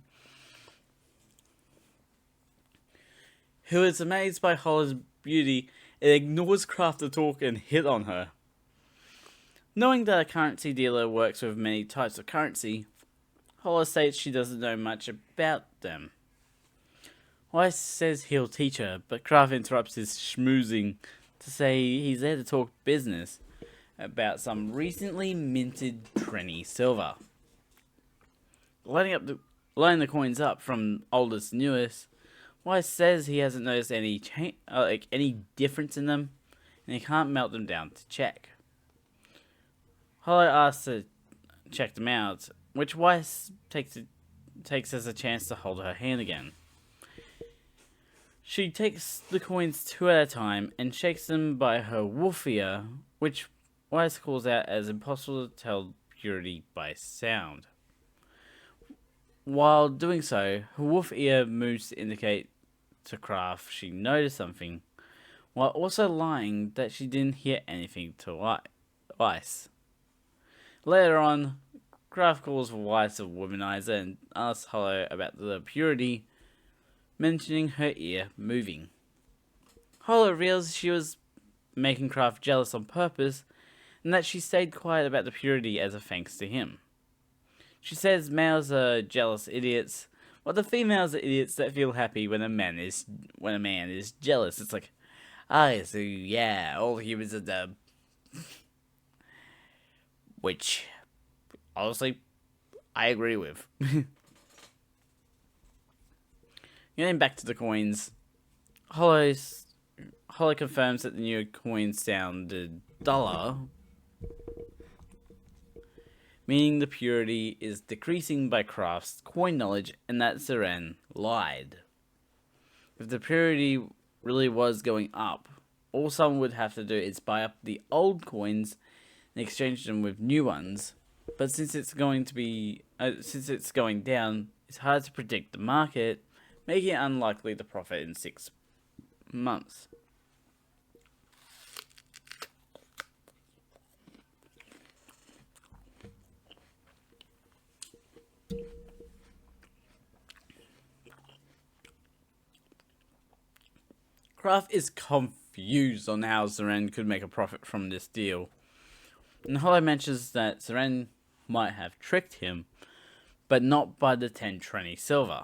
who is amazed by Hollow's beauty and ignores Kraft to talk and hit on her. Knowing that a currency dealer works with many types of currency, Hollow states she doesn't know much about them. Weiss says he'll teach her, but Kraft interrupts his schmoozing to say he's there to talk business about some recently minted Trini silver. Lining the coins up from oldest to newest, Weiss says he hasn't noticed any any difference in them, and he can't melt them down to check. Hollow asks to check them out, which Weiss takes as a chance to hold her hand again. She takes the coins two at a time and shakes them by her wolf ear, which Weiss calls out as impossible to tell purity by sound. While doing so, her wolf ear moves to indicate to Kraft she noticed something, while also lying that she didn't hear anything to Weiss. Later on, Kraft calls for Weiss a womanizer and asks Hollow about the purity, mentioning her ear moving. Hollow reveals she was making Kraft jealous on purpose, and that she stayed quiet about the purity as a thanks to him. She says males are jealous idiots, while the females are idiots that feel happy when a man is jealous. It's like, so yeah, all humans are dumb. Which, honestly, I agree with. Getting back to the coins, Hollow confirms that the new coins sounded duller, meaning the purity is decreasing by Kraft's coin knowledge and that Seren lied. If the purity really was going up, all someone would have to do is buy up the old coins and exchange them with new ones. But since it's going down, it's hard to predict the market, making it unlikely to profit in 6 months. Kraft is confused on how Seren could make a profit from this deal. And Hollow mentions that Seren might have tricked him, but not by the 10 tranny silver.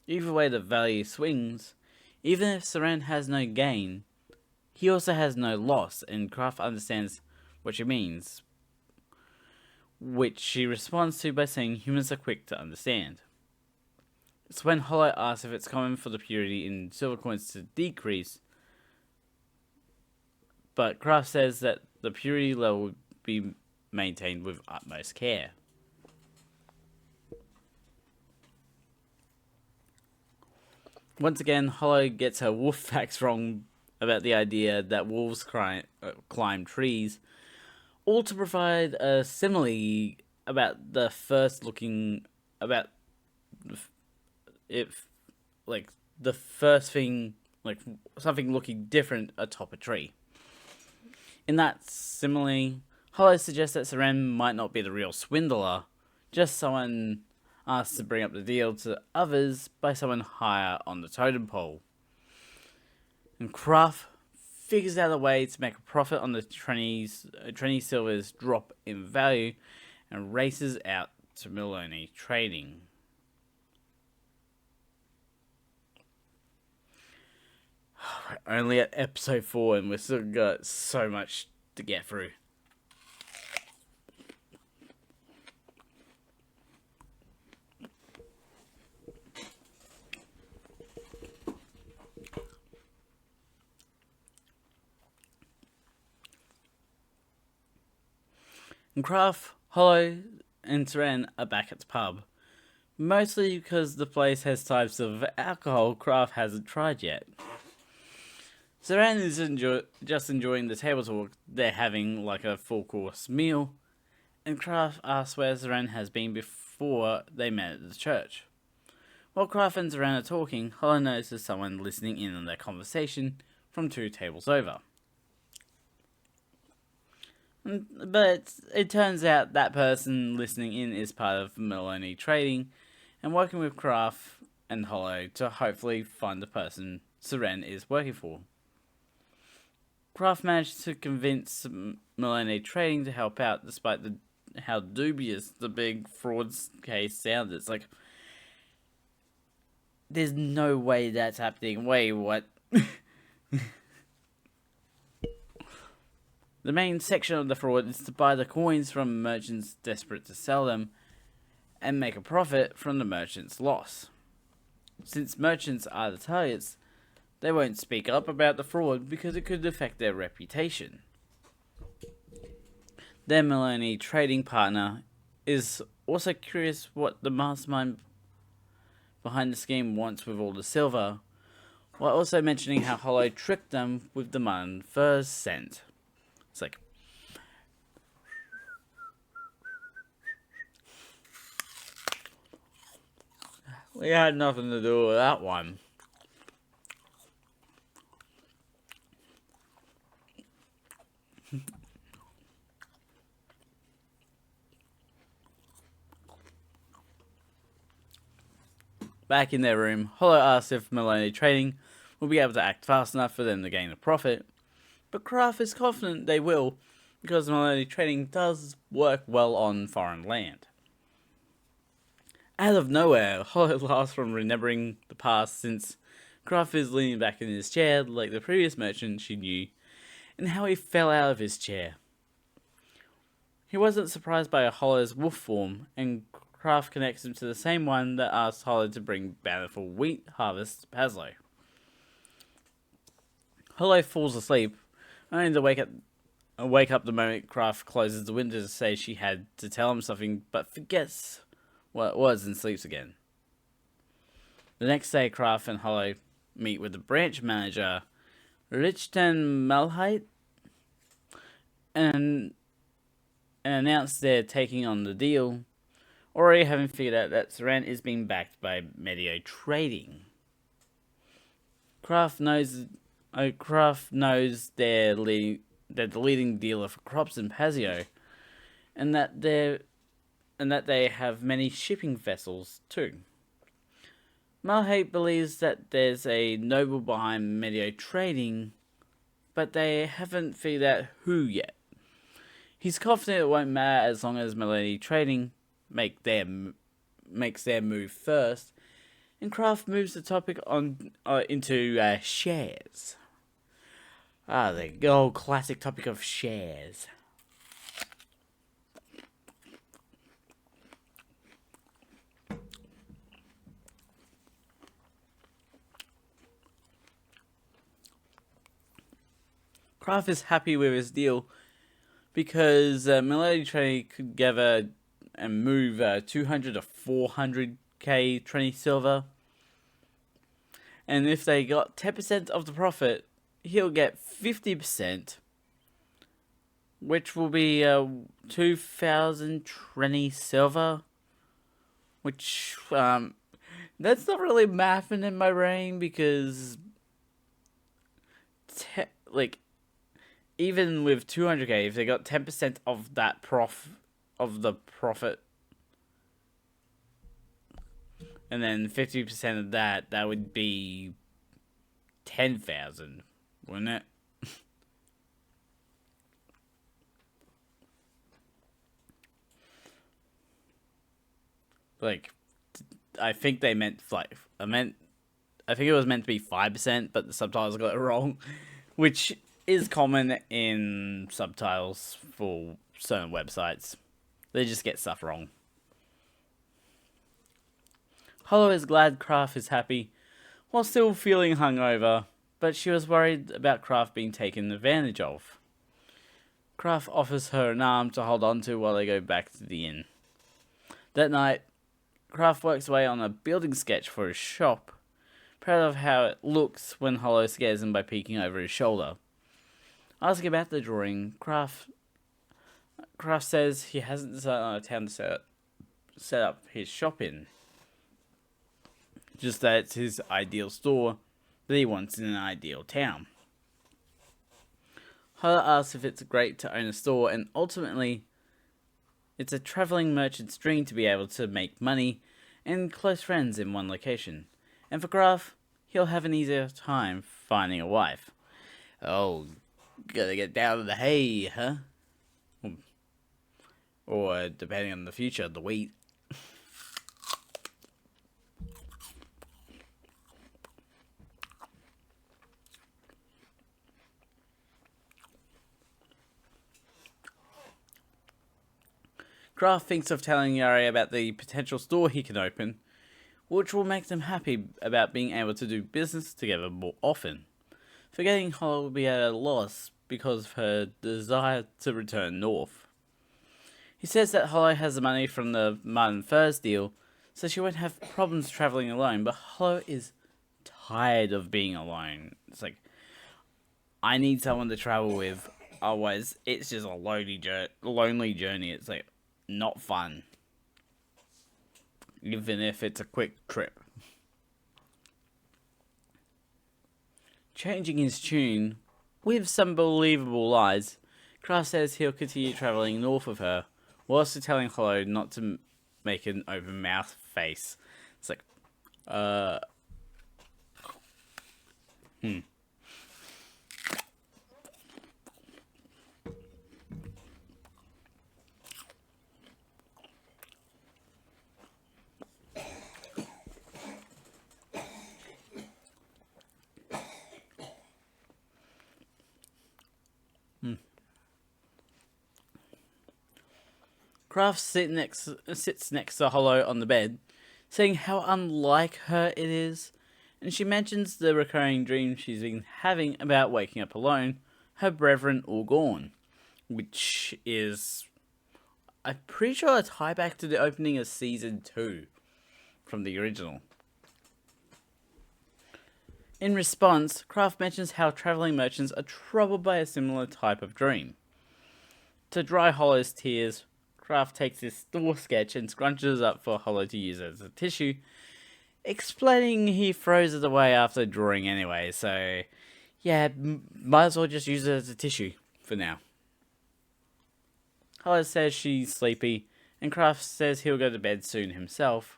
Either way the value swings, even if Seren has no gain, he also has no loss, and Kraft understands what she means, which she responds to by saying humans are quick to understand. It's when Hollow asks if it's common for the purity in silver coins to decrease, but Kraft says that the purity level would be maintained with utmost care. Once again, Hollow gets her wolf facts wrong about the idea that wolves climb trees, all to provide a simile about the first thing, like something looking different atop a tree. In that simile, Hollow suggests that Seren might not be the real swindler, just someone asked to bring up the deal to others by someone higher on the totem pole. And Kraft figures out a way to make a profit on the tranny silver's drop in value and races out to Maloney Trading. We're only at episode 4 and we've still got so much to get through. And Kraft, Hollow, and Seren are back at the pub. Mostly because the place has types of alcohol Kraft hasn't tried yet. Seren is just enjoying the table talk they're having like a full course meal, and Kraft asks where Seren has been before they met at the church. While Kraft and Seren are talking, Hollow notices someone listening in on their conversation from 2 tables over. But it turns out that person listening in is part of Maloney Trading and working with Kraft and Hollow to hopefully find the person Seren is working for. Kraft managed to convince Maloney Trading to help out despite how dubious the big fraud case sounded. It's like, there's no way that's happening. Wait, what? The main section of the fraud is to buy the coins from merchants desperate to sell them and make a profit from the merchant's loss. Since merchants are the targets, they won't speak up about the fraud because it could affect their reputation. Their Maloney Trading partner is also curious what the mastermind behind the scheme wants with all the silver, while also mentioning how Hollow tricked them with the man first sent. It's like, we had nothing to do with that one. Back in their room, Hollow asks if Maloney Trading will be able to act fast enough for them to gain a profit, but Kraft is confident they will, because Maloney Trading does work well on foreign land. Out of nowhere, Hollow laughs from remembering the past, since Kraft is leaning back in his chair like the previous merchant she knew, and how he fell out of his chair. He wasn't surprised by Hollow's wolf form, and Kraft connects him to the same one that asked Hollow to bring bountiful wheat harvest to Paslow. Hollow falls asleep, only to wake up the moment Kraft closes the window to say she had to tell him something, but forgets what it was and sleeps again. The next day, Kraft and Hollow meet with the branch manager, Lichten Malheit, and announce they're taking on the deal, already having figured out that Saran is being backed by Medio Trading. Kraft knows they're the leading dealer for crops in Pasio, and that they have many shipping vessels too. Malhate believes that there's a noble behind Medio Trading, but they haven't figured out who yet. He's confident it won't matter as long as Medio Trading makes their move first, and Kraft moves the topic on into shares. The old classic topic of shares. Kraft is happy with his deal because Melody Trading could gather and move 200 to 400k Trini silver. And if they got 10% of the profit, he'll get 50%, which will be 2,000 Trini silver. Which, that's not really mathing in my brain because, even with 200k, if they got 10% of that of the profit, and then 50% of that would be 10,000, wouldn't it? I think they meant I think it was meant to be 5%, but the subtitles got it wrong, which is common in subtitles for certain websites. They just get stuff wrong. Hollow is glad Kraft is happy, while still feeling hungover, but she was worried about Kraft being taken advantage of. Kraft offers her an arm to hold on to while they go back to the inn. That night, Kraft works away on a building sketch for his shop, proud of how it looks when Hollow scares him by peeking over his shoulder. Asking about the drawing, Kraft says he hasn't decided on a town to set up his shop in. Just that it's his ideal store that he wants in an ideal town. Hollow asks if it's great to own a store, and ultimately, it's a traveling merchant's dream to be able to make money and close friends in one location. And for Kraft, he'll have an easier time finding a wife. Oh, gotta get down to the hay, huh? Or, depending on the future, the wheat. Kraft thinks of telling Yari about the potential store he can open, which will make them happy about being able to do business together more often. Forgetting Hollow will be at a loss because of her desire to return north. He says that Hollow has the money from the Martin Furs deal, so she won't have problems traveling alone, but Hollow is tired of being alone. It's like, I need someone to travel with, otherwise it's just a lonely journey. It's like, not fun. Even if it's a quick trip. Changing his tune, with some believable lies, Kraft says he'll continue travelling north of her, while also telling Hollow not to make an open mouth face. It's like, Uh, Kraft sits next to Hollow on the bed, saying how unlike her it is, and she mentions the recurring dream she's been having about waking up alone, her brethren all gone, which is, I'm pretty sure, a tie back to the opening of season 2 from the original. In response, Kraft mentions how travelling merchants are troubled by a similar type of dream. To dry Hollow's tears, Kraft takes this store sketch and scrunches it up for Hollow to use as a tissue, explaining he throws it away after drawing anyway, so yeah, might as well just use it as a tissue for now. Hollow says she's sleepy, and Kraft says he'll go to bed soon himself,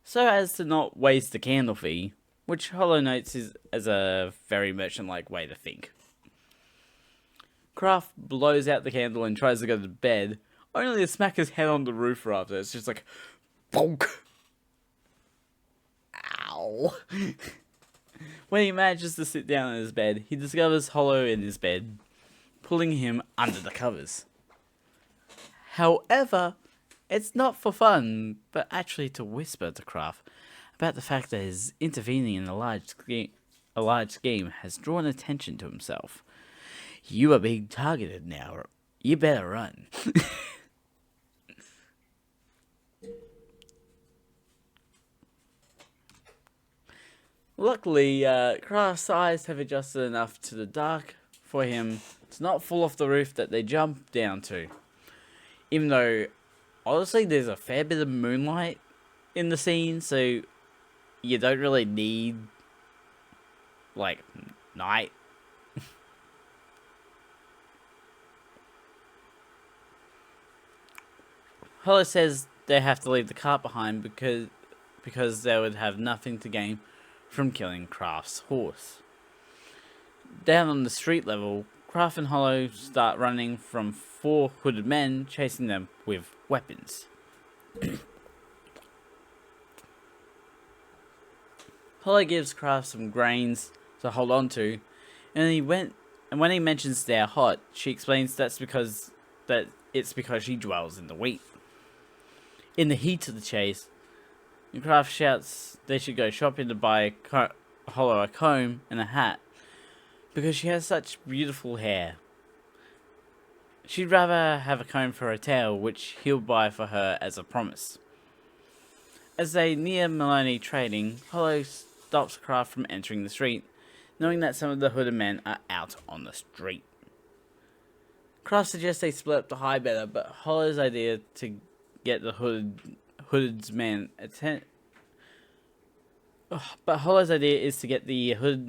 so as to not waste the candle fee, which Hollow notes is as a very merchant-like way to think. Kraft blows out the candle and tries to go to bed, only to smack his head on the roof after. It's just like, bonk! Ow! When he manages to sit down in his bed, he discovers Hollow in his bed, pulling him under the covers. However, it's not for fun, but actually to whisper to Kraft about the fact that his intervening in a large scheme has drawn attention to himself. You are being targeted now. You better run. Luckily, Kraft's eyes have adjusted enough to the dark for him to not fall off the roof that they jump down to. Even though, honestly, there's a fair bit of moonlight in the scene, so you don't really need, like, night. Hollow says they have to leave the cart behind because they would have nothing to gain from killing Kraft's horse. Down on the street level, Kraft and Hollow start running from 4 hooded men chasing them with weapons. Hollow gives Kraft some grains to hold on to, and when he mentions they're hot, she explains it's because she dwells in the wheat. In the heat of the chase, Kraft shouts they should go shopping to buy Hollow a comb and a hat because she has such beautiful hair. She'd rather have a comb for her tail, which he'll buy for her as a promise. As they near Maloney Trading, Hollow stops Kraft from entering the street, knowing that some of the hooded men are out on the street. Kraft suggests they split up the high better, but Hollow's idea to get the hooded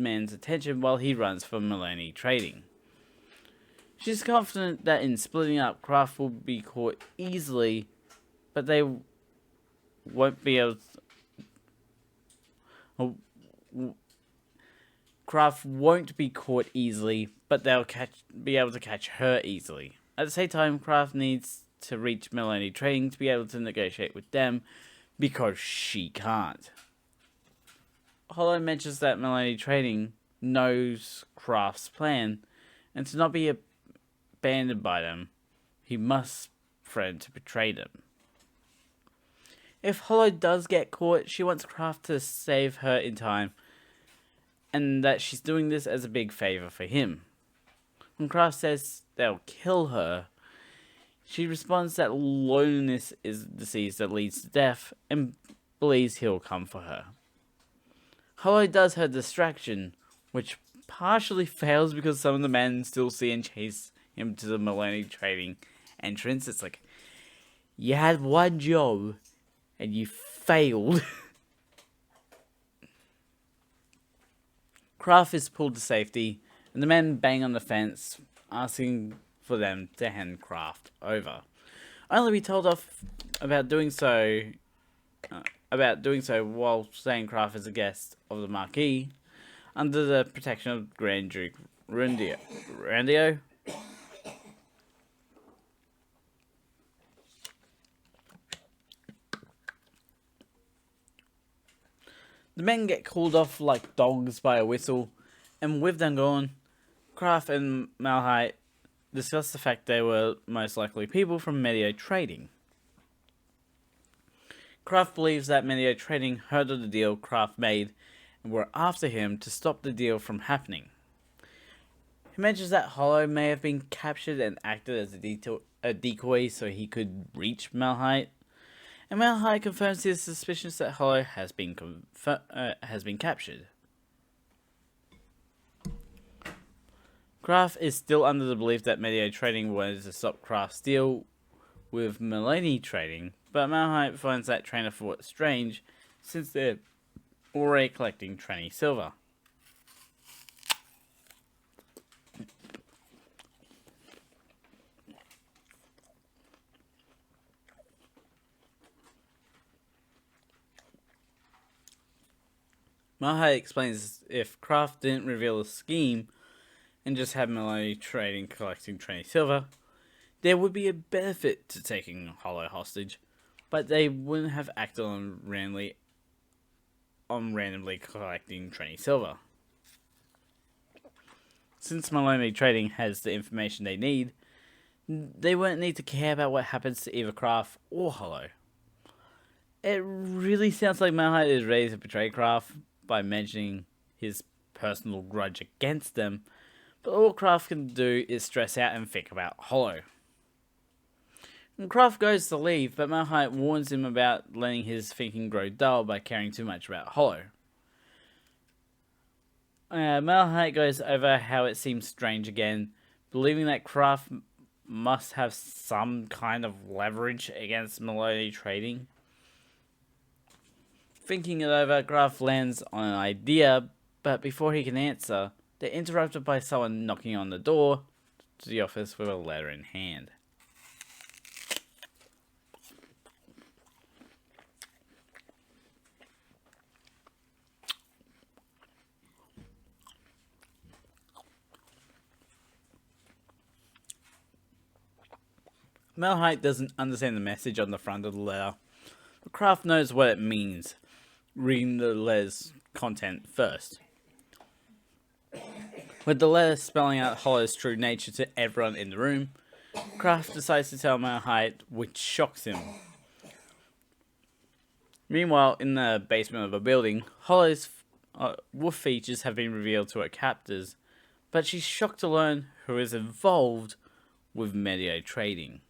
man's attention while he runs for Maloney Trading. She's confident that in splitting up, Kraft will be caught easily, but they won't be able to... Kraft won't be caught easily, but they'll be able to catch her easily. At the same time, Kraft needs to reach Maloney Trading to be able to negotiate with them, because she can't. Hollow mentions that Maloney Trading knows Kraft's plan, and to not be abandoned by them, he must threaten to betray them. If Hollow does get caught, she wants Kraft to save her in time, and that she's doing this as a big favor for him. When Kraft says they'll kill her, she responds that loneliness is the disease that leads to death, and believes he'll come for her. Hollow does her distraction, which partially fails because some of the men still see and chase him to the Maloney Trading entrance. It's like, you had one job, and you failed. Kraft is pulled to safety, and the men bang on the fence, asking for them to hand Kraft over. Only to be told off about doing so about doing so while staying craft as a guest of the Marquis under the protection of Grand Duke Randio. The men get called off like dogs by a whistle, and with them gone, Kraft and Malhite discuss the fact they were most likely people from Medio Trading. Kraft believes that Medio Trading heard of the deal Kraft made and were after him to stop the deal from happening. He mentions that Hollow may have been captured and acted as a decoy so he could reach Malhite, and Malhite confirms his suspicions that Hollow has been captured. Kraft is still under the belief that Medio Trading wanted to stop Kraft's deal with Melanie Trading, but Malhite finds that train of thought strange since they're already collecting tranny silver. Malhite explains if Kraft didn't reveal the scheme and just had Melanie Trading collecting tranny silver, there would be a benefit to taking Hollow hostage, but they wouldn't have acted on randomly collecting tranny silver. Since Melanie Trading has the information they need, they wouldn't need to care about what happens to either Kraft or Hollow. It really sounds like Malhite is ready to betray Kraft by mentioning his personal grudge against them, but all Kraft can do is stress out and think about Hollow. And Kraft goes to leave, but Malhite warns him about letting his thinking grow dull by caring too much about Hollow. Malhite goes over how it seems strange again, believing that Kraft must have some kind of leverage against Melody Trading. Thinking it over, Kraft lands on an idea, but before he can answer, they're interrupted by someone knocking on the door to the office with a letter in hand. Malhite doesn't understand the message on the front of the letter, but Kraft knows what it means, reading the letter's content first. With the letter spelling out Hollow's true nature to everyone in the room, Kraft decides to tell Malhite, which shocks him. Meanwhile, in the basement of a building, Hollow's wolf features have been revealed to her captors, but she's shocked to learn who is involved with Medio Trading.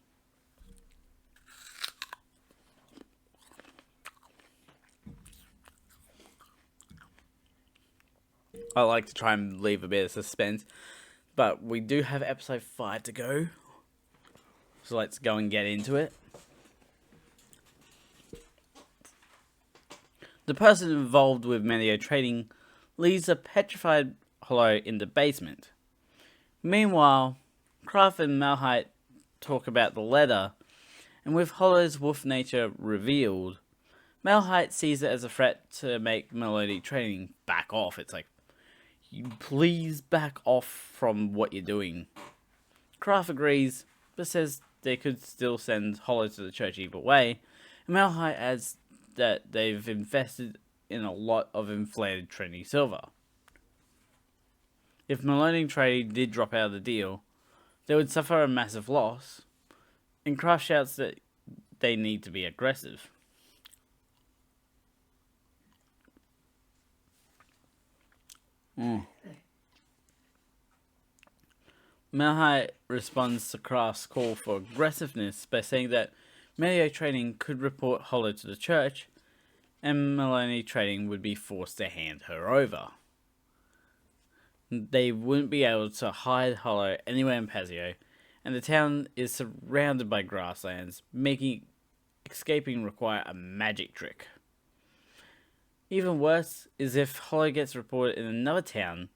I like to try and leave a bit of suspense, but we do have episode 5 to go, so let's go and get into it. The person involved with Medio Trading leaves a petrified Hollow in the basement. Meanwhile, Kraft and Malhite talk about the letter, and with Hollow's wolf nature revealed, Malhite sees it as a threat to make Melody Trading back off. It's like, you please back off from what you're doing. Kraft agrees, but says they could still send Hollow to the church either way, and Malhite adds that they've invested in a lot of inflated Trinity silver. If Melody Trading did drop out of the deal, they would suffer a massive loss, and Kraft shouts that they need to be aggressive. Malhite responds to Kraft's call for aggressiveness by saying that Medio Trading could report Hollow to the church, and Melanie Trading would be forced to hand her over. They wouldn't be able to hide Hollow anywhere in Pazio, and the town is surrounded by grasslands, making escaping require a magic trick. Even worse is if Hollow gets reported in another town,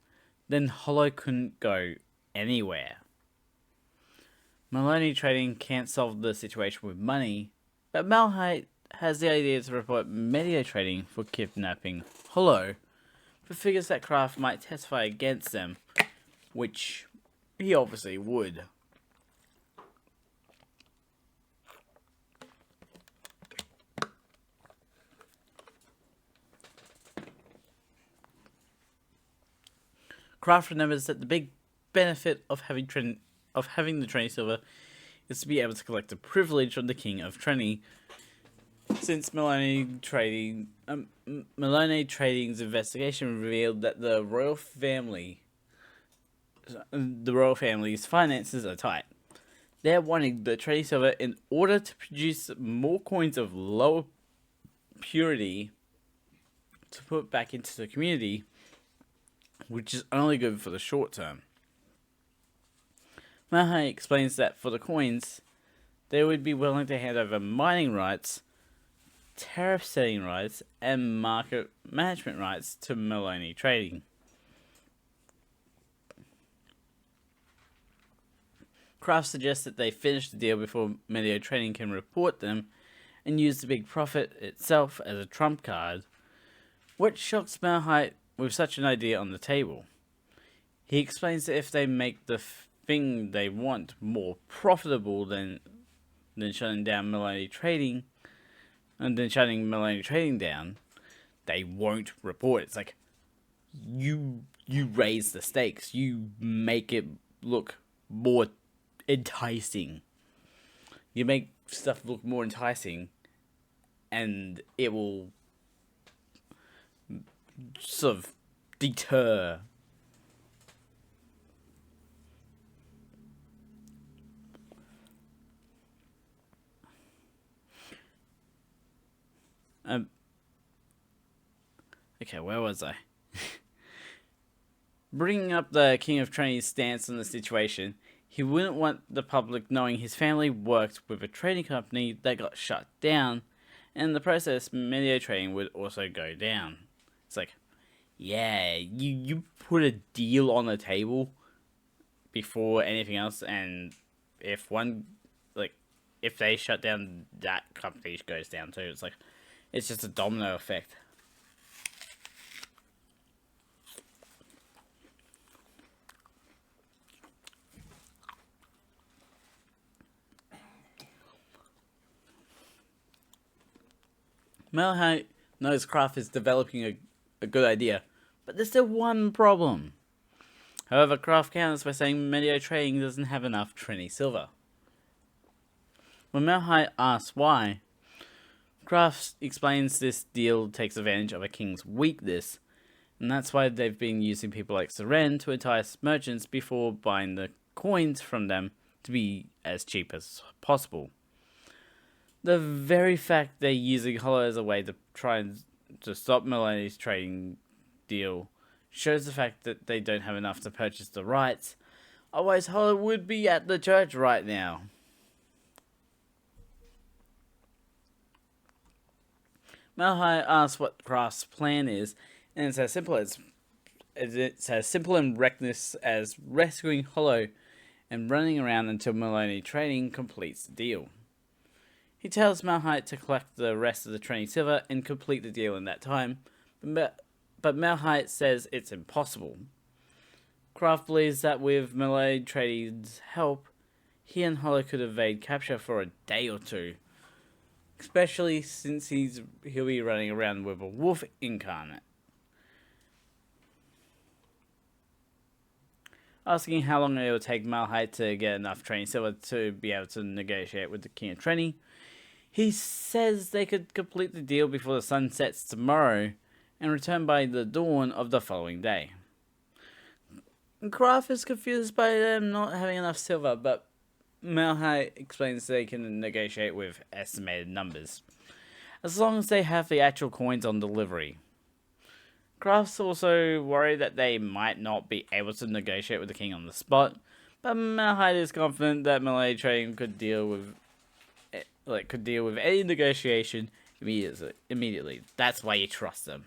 then Hollow couldn't go anywhere. Melanie Trading can't solve the situation with money, but Malhite has the idea to report media trading for kidnapping Hollow, but figures that Kraft might testify against them, which he obviously would. Kraft remembers that the big benefit of having the Trini Silver is to be able to collect a privilege from the King of Trini. Since Maloney Trading's investigation revealed that the royal family's finances are tight. They're wanting the Trini Silver in order to produce more coins of lower purity to put back into the community, which is only good for the short term. Mahai explains that for the coins, they would be willing to hand over mining rights, tariff setting rights, and market management rights to Maloney Trading. Kraft suggests that they finish the deal before Medio Trading can report them and use the big profit itself as a trump card, which shocks Malahite with such an idea on the table. He explains that if they make the thing they want more profitable than shutting down Maloney Trading, and then shutting Maloney Trading down, they won't report. It's like, you raise the stakes. You make it look more enticing. You make stuff look more enticing, and it will sort of deter. Okay, where was I? Bringing up the King of Trinity's stance on the situation, he wouldn't want the public knowing his family worked with a trading company that got shut down, and in the process, Medio Trading would also go down. It's like, yeah, you put a deal on the table before anything else, and if they shut down, that company goes down too. It's like, it's just a domino effect. Malahite knows Kraft is developing a good idea, but there's still one problem. However, Kraft counters by saying Medio Trading doesn't have enough Trini Silver. When Malahite asks why, Kraft explains this deal takes advantage of a king's weakness, and that's why they've been using people like Seren to entice merchants before buying the coins from them to be as cheap as possible. The very fact they're using Hollow as a way to try to stop Maloney's trading deal shows the fact that they don't have enough to purchase the rights. Otherwise, Hollow would be at the church right now. Malahite asks what Kraft's plan is, and it's as simple and reckless as rescuing Hollow and running around until Maloney Trading completes the deal. He tells Malahite to collect the rest of the Trini Silver and complete the deal in that time, but Malahite says it's impossible. Kraft believes that with Maloney Trading's help, he and Hollow could evade capture for a day or two, especially since he'll be running around with a wolf incarnate. Asking how long it will take Malahite to get enough Trini Silver to be able to negotiate with the King of Trini, he says they could complete the deal before the sun sets tomorrow and return by the dawn of the following day. Kraft is confused by them not having enough silver, but Malahite explains they can negotiate with estimated numbers, as long as they have the actual coins on delivery. Kraft's also worried that they might not be able to negotiate with the king on the spot, but Malahite is confident that Maloney Trading could deal with any negotiation immediately. That's why you trust them.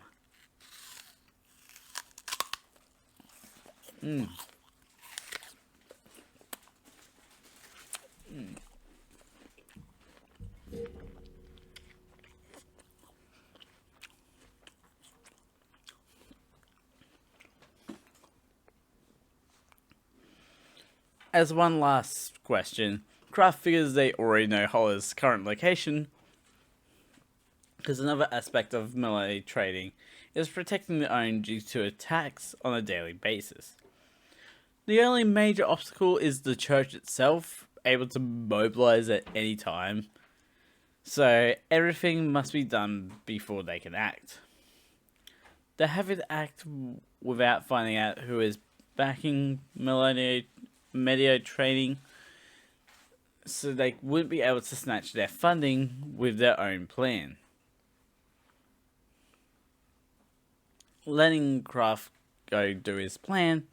As one last question, Kraft figures they already know Hollow's current location, because another aspect of melee trading is protecting their own due to attacks on a daily basis. The only major obstacle is the church itself, able to mobilize at any time, so everything must be done before they can act. They have to act without finding out who is backing melee trading, so they wouldn't be able to snatch their funding with their own plan. Letting Kraft go do his plan.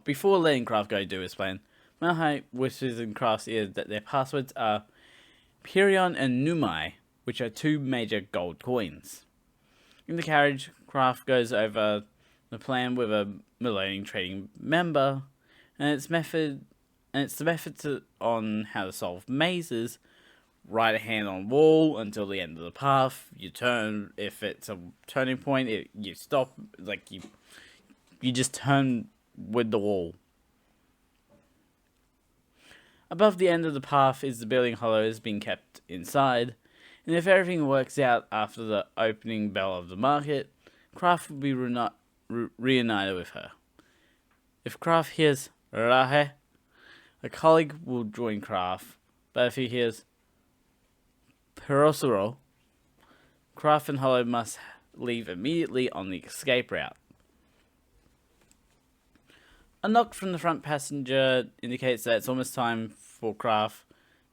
Before letting Kraft go do his plan, Malahite whispers in Kraft's ear that their passwords are Purion and Numai, which are two major gold coins. In the carriage, Kraft goes over the plan with a melee trading member, and it's the method on how to solve mazes. Right hand on wall until the end of the path. You turn if it's a turning point. You stop, like you just turn with the wall. Above the end of the path is the building Hollow is being kept inside, and if everything works out after the opening bell of the market, Kraft will be reunited with her. If Kraft hears Rahe, a colleague will join Kraft, but if he hears Perosuro, Kraft and Hollow must leave immediately on the escape route. A knock from the front passenger indicates that it's almost time for Kraft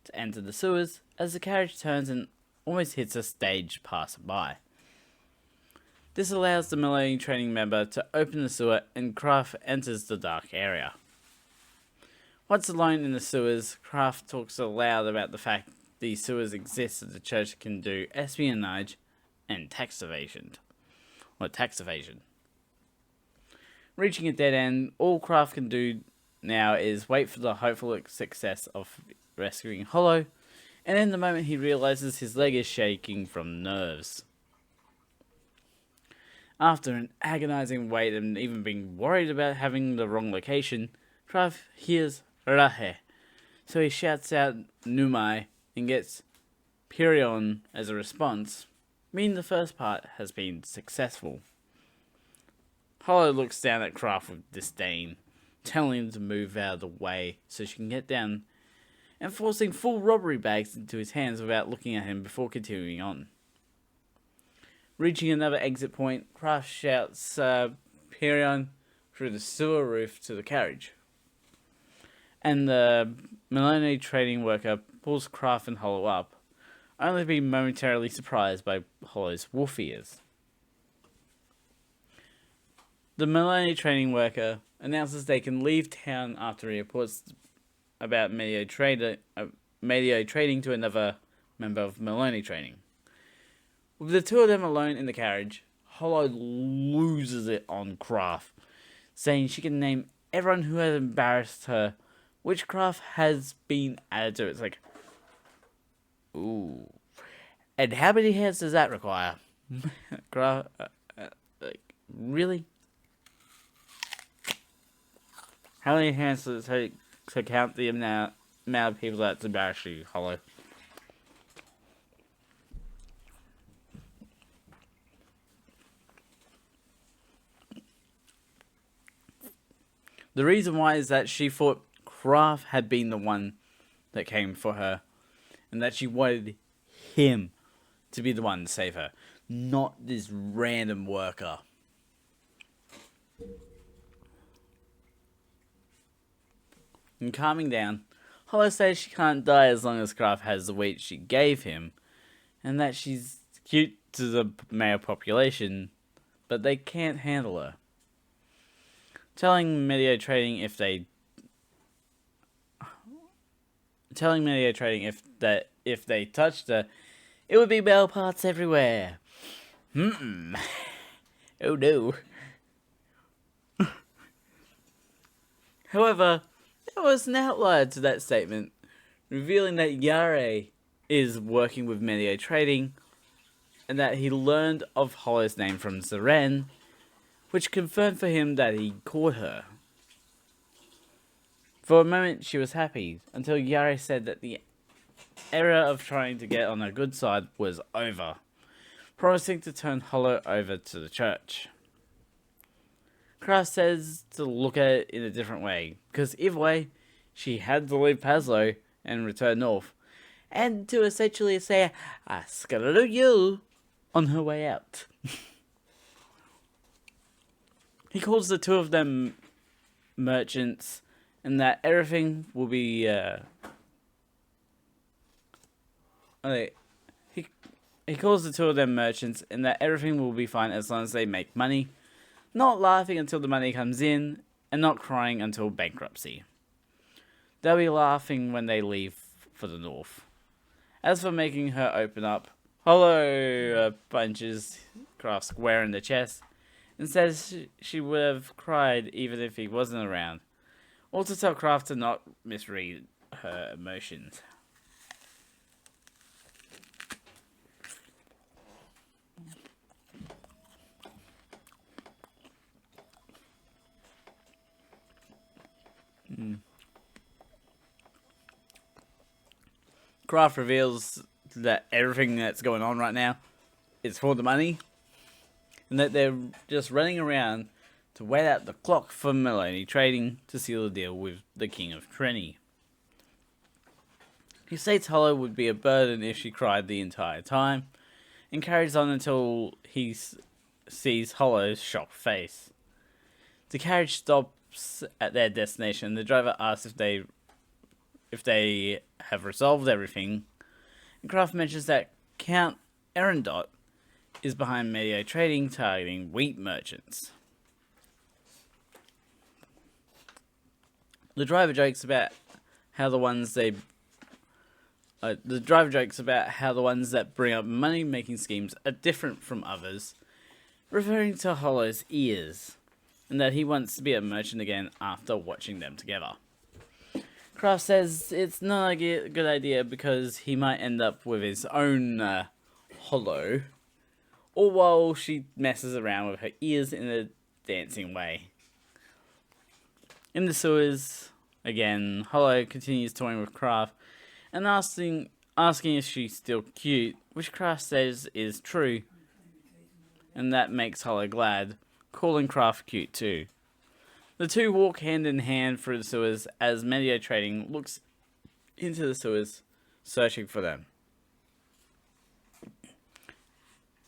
to enter the sewers, as the carriage turns and almost hits a stage passerby. This allows the melee training member to open the sewer, and Kraft enters the dark area. Once alone in the sewers, Kraft talks aloud about the fact these sewers exist so the church can do espionage and tax evasion. Reaching a dead end, all Kraft can do now is wait for the hopeful success of rescuing Hollow, and in the moment he realizes his leg is shaking from nerves. After an agonizing wait and even being worried about having the wrong location, Kraft hears Rahe, so he shouts out Numai and gets Purion as a response, meaning the first part has been successful. Hollow looks down at Kraft with disdain, telling him to move out of the way so she can get down, and forcing full robbery bags into his hands without looking at him before continuing on. Reaching another exit point, Kraft shouts Purion through the sewer roof to the carriage, and the melee trading worker pulls Kraft and Hollow up, only to be momentarily surprised by Hollow's wolf ears. The melee trading worker announces they can leave town after he reports about melee trading to another member of melee trading. With the two of them alone in the carriage, Hollow loses it on Kraft, saying she can name everyone who has embarrassed her, which Kraft has been added to. It's like, ooh. And how many hands does that require? Kraft, like, really? How many hands does it take to count the amount of people that's embarrassed you, Hollow? The reason why is that she thought Kraft had been the one that came for her, and that she wanted him to be the one to save her, not this random worker. And calming down, Hollow says she can't die as long as Kraft has the weight she gave him, and that she's cute to the male population, but they can't handle her. Telling media trading if they touched her, it would be male parts everywhere. Oh no. However, there was an outlier to that statement, revealing that Yare is working with media trading, and that he learned of Hollow's name from Zeren, which confirmed for him that he caught her. For a moment, she was happy, until Yari said that the era of trying to get on her good side was over, promising to turn Hollow over to the church. Kraft says to look at it in a different way, because either way, she had to leave Pazlo and return north, and to essentially say, "Askaloo" on her way out. He calls the two of them merchants, and that everything will be, he calls the two of them merchants, and that everything will be fine as long as they make money, not laughing until the money comes in, and not crying until bankruptcy. They'll be laughing when they leave for the north. As for making her open up, Hollow punches Kraft square in the chest and says she would have cried even if he wasn't around, or to tell Kraft to not misread her emotions. Kraft reveals that everything that's going on right now is for the money, and that they're just running around to wait out the clock for Maloney Trading to seal a deal with the King of Trenny. He states Hollow would be a burden if she cried the entire time, and carries on until he sees Hollow's shocked face. The carriage stops at their destination, and the driver asks if they have resolved everything, and Kraft mentions that Count Arendot is behind Medio Trading, targeting wheat merchants. The driver jokes about how the ones that bring up money-making schemes are different from others, referring to Hollow's ears, and that he wants to be a merchant again after watching them together. Kraft says it's not a good idea because he might end up with his own Hollow, all while she messes around with her ears in a dancing way. In the sewers, again, Hollow continues toying with Kraft and asking if she's still cute, which Kraft says is true, and that makes Hollow glad, calling Kraft cute too. The two walk hand in hand through the sewers as Medio Trading looks into the sewers, searching for them.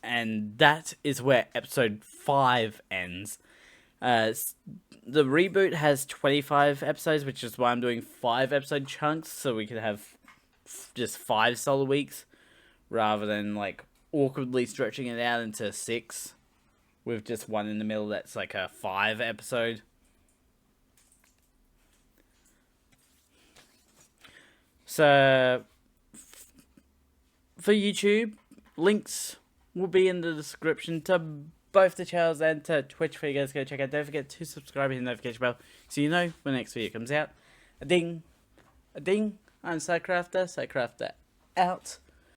And that is where episode 5 ends. The reboot has 25 episodes, which is why I'm doing 5 episode chunks, so we could have just 5 solo weeks, rather than like awkwardly stretching it out into 6, with just one in the middle that's like a 5 episode. So, for YouTube, links will be in the description to both the channels and to Twitch for you guys to go check out. Don't forget to subscribe and hit the notification bell so you know when the next video comes out. A ding. I'm Sidecrafter out.